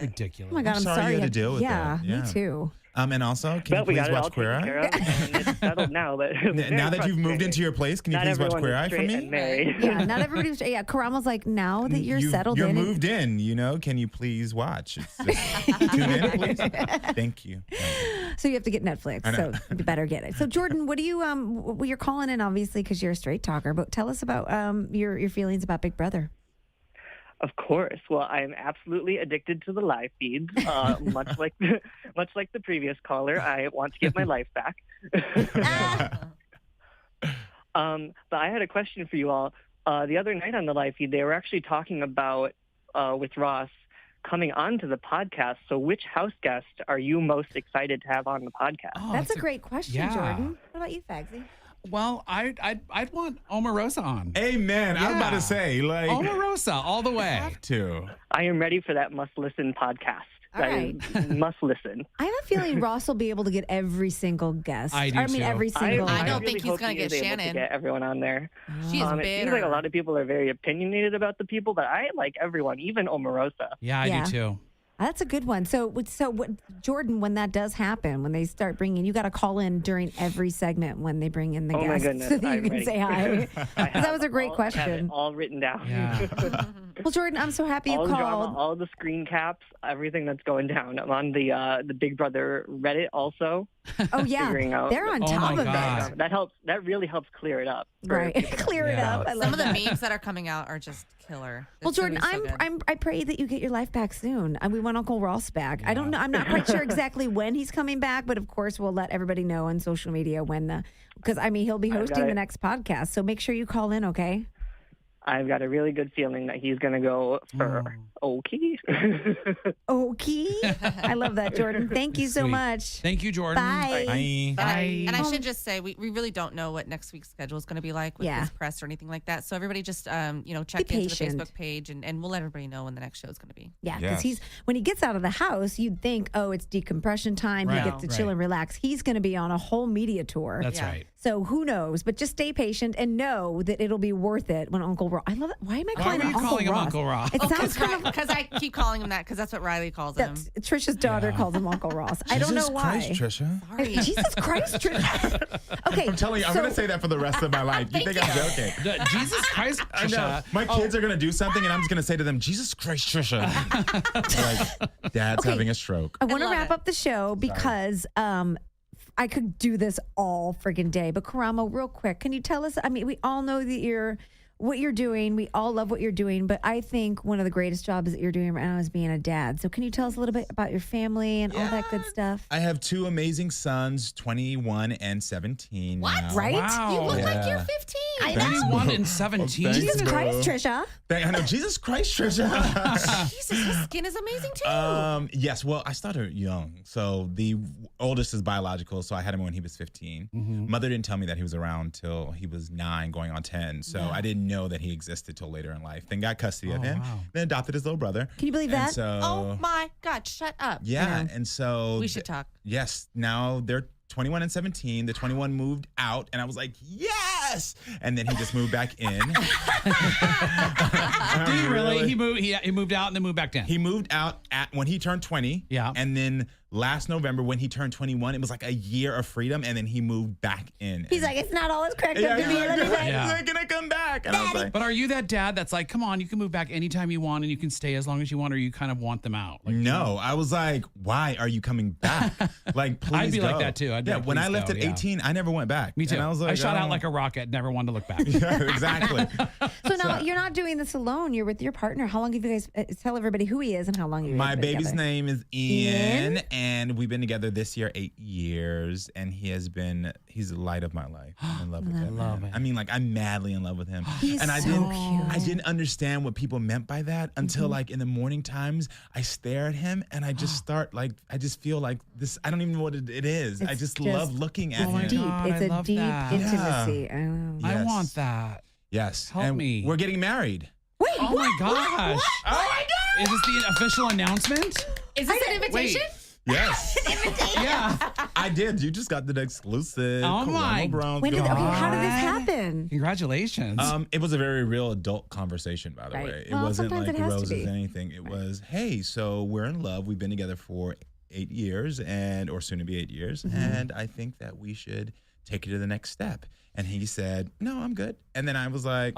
Ridiculous. Oh my God, I'm sorry. you had to deal with that. Yeah, me too. And also, can you we please got it all watch Queer taken care Eye? of, and it's settled now. But Now that you've moved into your place, can you please watch Queer Eye for me? Yeah, not everybody's. Yeah, Karamo's like, now that you're settled you're in. moved in, can you please watch? Tune in, please. Thank you. So you have to get Netflix. So you better get it. So Jordan, what do you well, you're calling in obviously because you're a straight talker, but tell us about your feelings about Big Brother. Of course. Well, I'm absolutely addicted to the live feeds. Much like the previous caller, I want to get my life back. But I had a question for you all. The other night on the live feed, they were actually talking about with Ross coming onto the podcast. So, which house guest are you most excited to have on the podcast? Oh, that's a great question, Jordan. What about you, Fagsy? Well, I'd want Omarosa on. Amen. I was about to say, like, Omarosa all the way. Have to. I am ready for that must-listen podcast. All right. Must listen. I have a feeling Ross will be able to get every single guest. I do too. Every single. I don't really think he's hope going he to is get able Shannon. to get everyone on there. She's It bitter. seems like a lot of people are very opinionated about the people, but I like everyone, even Omarosa. Yeah, I do too. That's a good one. So Jordan, when that does happen, when they start bringing, you got to call in during every segment when they bring in the Oh my guests goodness, so that you I'm can ready. say hi. 'Cause that was a great I have question. it all written down. Yeah. Well, Jordan, I'm so happy you all the called. drama, all the screen caps, everything that's going down. I'm on the Big Brother Reddit also. Oh yeah, figuring out they're on top of it. That helps. That really helps clear it up. for Right, people. clear it up. I love Some of the that. memes that are coming out are just killer. Well, It's gonna Jordan, be so good. I pray that you get your life back soon. We want Uncle Ross back. I don't know. I'm not quite sure exactly when he's coming back, but of course we'll let everybody know on social media when because he'll be hosting the next podcast. So make sure you call in, okay? I've got a really good feeling that he's going to go for Okie. Okie. I love that, Jordan. Thank you so Sweet. much. Thank you, Jordan. Bye. Bye. And I should just say, we really don't know what next week's schedule is going to be like with this press or anything like that. So everybody just, check into the patient. Facebook page and we'll let everybody know when the next show is going to be. Yeah, because when he gets out of the house, you'd think, oh, it's decompression time. Right. He gets to chill and relax. He's going to be on a whole media tour. That's right. So who knows? But just stay patient and know that it'll be worth it when Uncle Ross. I love it. Why am I calling him Uncle Ross? It sounds kind of because I keep calling him that because that's what Riley calls him. Trisha's daughter calls him Uncle Ross. I don't know why. Jesus Christ, Trisha. Sorry. Jesus Christ, Trisha. Okay, I'm telling you, I'm going to say that for the rest of my life. You think I'm joking? Jesus Christ, I know. Trisha. My kids are going to do something, and I'm just going to say to them, Jesus Christ, Trisha. Like, Dad's having a stroke. I want to wrap up the show because I could do this all friggin' day. But Karamo, real quick, can you tell us? I mean, we all know that what you're doing. We all love what you're doing. But I think one of the greatest jobs that you're doing right now is being a dad. So can you tell us a little bit about your family and all that good stuff? I have 2 amazing sons, 21 and 17. What? now. Right? Wow. You look like Yeah. you're 15. I know. 21 and 17. Jesus Christ, Trisha. I know. Jesus Christ, Trisha. Jesus, his skin is amazing too. Yes. Well, I started young. So the oldest is biological. So I had him when he was 15. Mother didn't tell me that he was around till he was 9 going on 10. So I didn't know that he existed till later in life. Then got custody of him. Wow. Then adopted his little brother. Can you believe that? So, Oh my God, shut up. yeah. And so We should talk. Yes. Now they're 21 and 17. The 21 moved out, and I was like, yes! And then he just moved back in. Did he really? He moved out and then moved back in. He moved out when he turned 20. Yeah. And then last November when he turned 21, it was like a year of freedom, and then he moved back in. He's like, it's not all it's cracked up to be. Let me say. He's like, can I come back? And I was like, but are you that dad that's like, come on, you can move back anytime you want and you can stay as long as you want, or you kind of want them out? Like, no, I was like, why are you coming back? Like, please I'd be go. like that too. I'd be like, when I please left go, at 18, I never went back. Me too. And I was like, I shot out oh. like a rocket, never wanted to look back. Yeah, exactly. So now you're not doing this alone. You're with your partner. How long have you guys, tell everybody who he is and how long have you guys My been baby's together? name is Ian, and we've been together this year 8 years, and he's the light of my life. I'm in love with him. love it. I mean, like, I'm madly in love with him. He's and so cute. I didn't understand what people meant by that until like in the morning times I stare at him and I just start like, I just feel like this, I don't even know what it is. I just love looking at him. Deep. God, It's I a love deep that. intimacy. I know. I Yes. want that. Yes. Help and me. We're getting married. Wait, Oh my gosh. Oh my God. Is this the official announcement? Is this an invitation? Yes. Yeah. I did. You just got the exclusive. Oh my Karamo Brown's When did, okay, gone. how did this happen? Congratulations. It was a very real adult conversation, by the Right. way. It Well, wasn't sometimes like it has to roses be. anything. It was, hey, so we're in love. We've been together for 8 years or soon to be 8 years. And I think that we should take it to the next step. And he said, no, I'm good. And then I was like,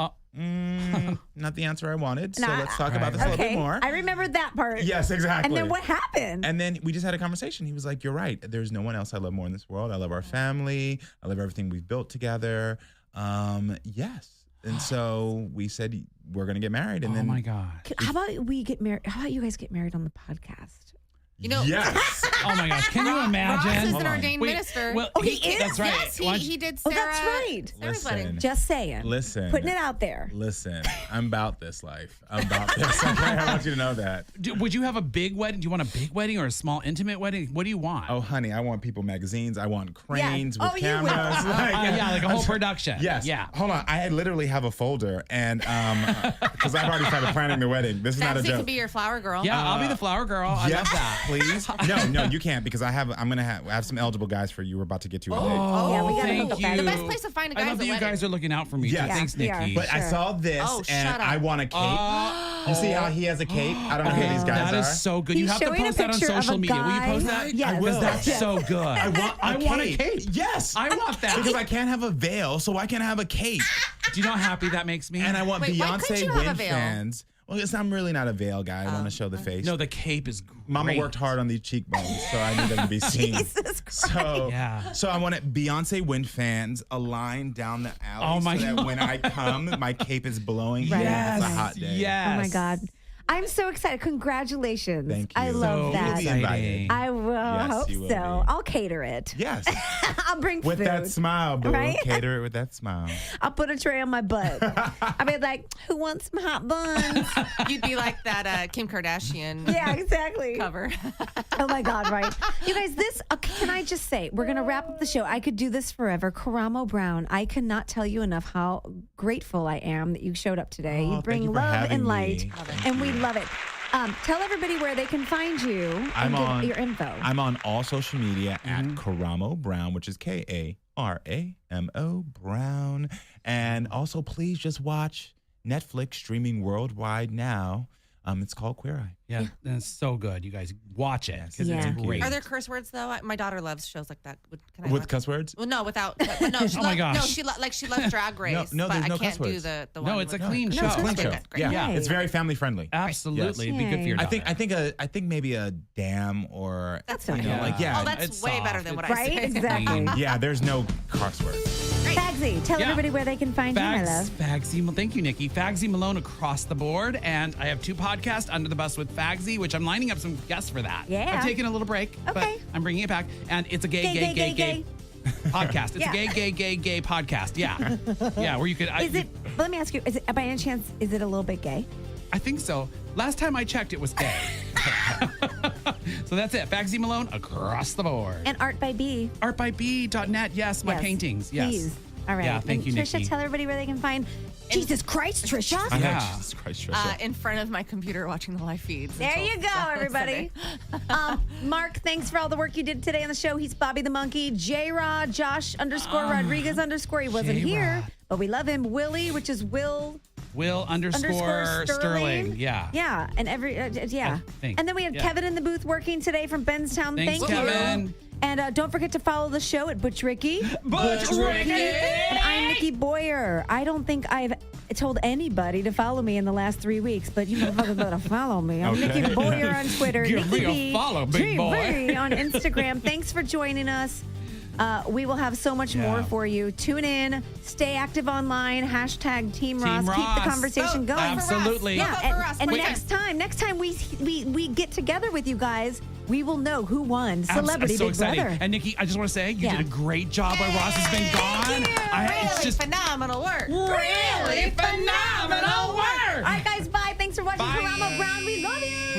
not the answer I wanted. So let's talk about this a little bit more. I remember that part. Yes, exactly. And then what happened? And then we just had a conversation. He was like, you're right. There's no one else I love more in this world. I love our family. I love everything we've built together. Yes. And so we said, we're going to get married. And oh then, my God. How about we get married? How about you guys get married on the podcast? You know, yes. Oh my gosh. Can you imagine? Ross is Hold an on. ordained Wait, minister. well, Oh, he is? That's right. Yes, Why don't he you- did Oh, Sarah. that's right. Sarah's wedding. Listen. Just saying. Listen. Putting it out there. Listen, I'm about this life. I'm about this. Okay, I want you to know that. Would you have a big wedding? Do you want a big wedding or a small intimate wedding? What do you want? Oh, honey, I want People magazines. I want cranes with Oh, you cameras. will. Yeah, like a whole production. Yes. Yeah. Hold on. I literally have a folder, and because I've already started planning the wedding. This is not a Fancy joke. could be your flower girl. Yeah, I'll be the flower girl. I yes, love that. please. No, you can't because I have some eligible guys for you. We're about to get you. Oh, Yeah, we gotta thank hook up you. that. The best place to find a guy I is love a that you wedding. guys are looking out for me. Yes. Thanks, we are. Nikki. But I Sure. saw this, Oh, and shut up. I want a cape. You see how he has a cape? I don't know who these guys That are. is so good. He's you have to showing a post that on picture of social a media. Will you guy. post that? Yes. I will. That's Yes. so good. I want a cape. Yes. I want that. Because I can't have a veil, so I can have a cape. Do you know how happy that makes me? And I want Wait, why couldn't Beyonce you have a win veil? fans. Well, I'm really not a veil guy. I want to show the face. No, the cape is great. Mama worked hard on these cheekbones, so I need them to be seen. Jesus Christ. So, Yeah. so I want Beyonce win fans aligned down the alley Oh my so that God. when I come, my cape is blowing. Right. Yes. It's a hot day. Yes. Oh my God. I'm so excited. Congratulations. Thank you. I love So that. You'll be invited. I will. Yes, Hope you will so. be. I'll cater it. Yes. I'll bring With food. that smile, boo. Right? Cater it with that smile. I'll put a tray on my butt. I'll be like, who wants some hot buns? You'd be like that Kim Kardashian Yeah, exactly. cover. Oh my God, right. You guys, can I just say, we're going to wrap up the show. I could do this forever. Karamo Brown, I cannot tell you enough how grateful I am that you showed up today. Oh, You thank bring you for love having and light, me. and we love it. Tell everybody where they can find you and give your info. I'm on all social media at Mm-hmm. Karamo Brown, which is Karamo Brown. And also, please just watch Netflix streaming worldwide now. It's called Queer Eye. Yeah, that's so good. You guys watch it because Yeah. it's great. Are there curse words though? My daughter loves shows like that. Can I With watch? cuss words? Well, no, without. No, she Oh my gosh. No, she loves Drag Race. no, but there's I no can't cuss do words. the No, one it's a with- clean No, show. it's a clean Okay, show. good, great. Yeah, Yay. it's very family friendly. Absolutely. Yes. It'd be good for your I daughter. think maybe a damn or That's you fine. know, like Yeah. Oh, that's It's way soft. better than what I Right? say. Exactly. yeah, there's no curse words. Fagsy, tell Yeah. everybody where they can find you, my love. Fagsy, thank you, Nikki. Fagsy Malone across the board. And I have 2 podcasts, Under the Bus with Fagsy, which I'm lining up some guests for that. Yeah. I'm taking a little break, but Okay. I'm bringing it back. And it's a Gay. podcast. It's a gay podcast. Yeah. Yeah, where you could. Let me ask you, is it, by any chance, is it a little bit gay? I think so. Last time I checked, it was gay. So that's it. Fagsy Malone across the board. And Art by B. Artbyb.net. Yes, my paintings. Yes. Please. All right. Yeah, thank you, Trisha, Nikki. tell everybody where they can find. Jesus Christ, Trisha. Yeah. Jesus Christ, Trisha. In front of my computer watching the live feeds. There you go, everybody. Mark, thanks for all the work you did today on the show. He's Bobby the Monkey. J-Rod, Josh _Rodriguez _. He wasn't here, but we love him. Willie, which is Will _ Sterling. Yeah. Yeah. And Thanks. And then we have Kevin in the booth working today from Benstown. Thanks, Kevin. You. And don't forget to follow the show at Butch Ricky. Butch Ricky! And I'm Nikki Boyer. I don't think I've told anybody to follow me in the last 3 weeks, but you motherfuckers better follow me. I'm Nikki Boyer on Twitter. Give me a follow, big boy. on Instagram. Thanks for joining us. We will have so much more for you. Tune in. Stay active online. # Team Ross. Keep the conversation going. Absolutely. Yeah. And next time we get together with you guys, we will know who won Celebrity so Big exciting. Brother. And Nikki, I just want to say you did a great job while Ross has been gone. It's just phenomenal work. Really phenomenal work. All right, guys. Bye. Thanks for watching Karamo Brown. We love you.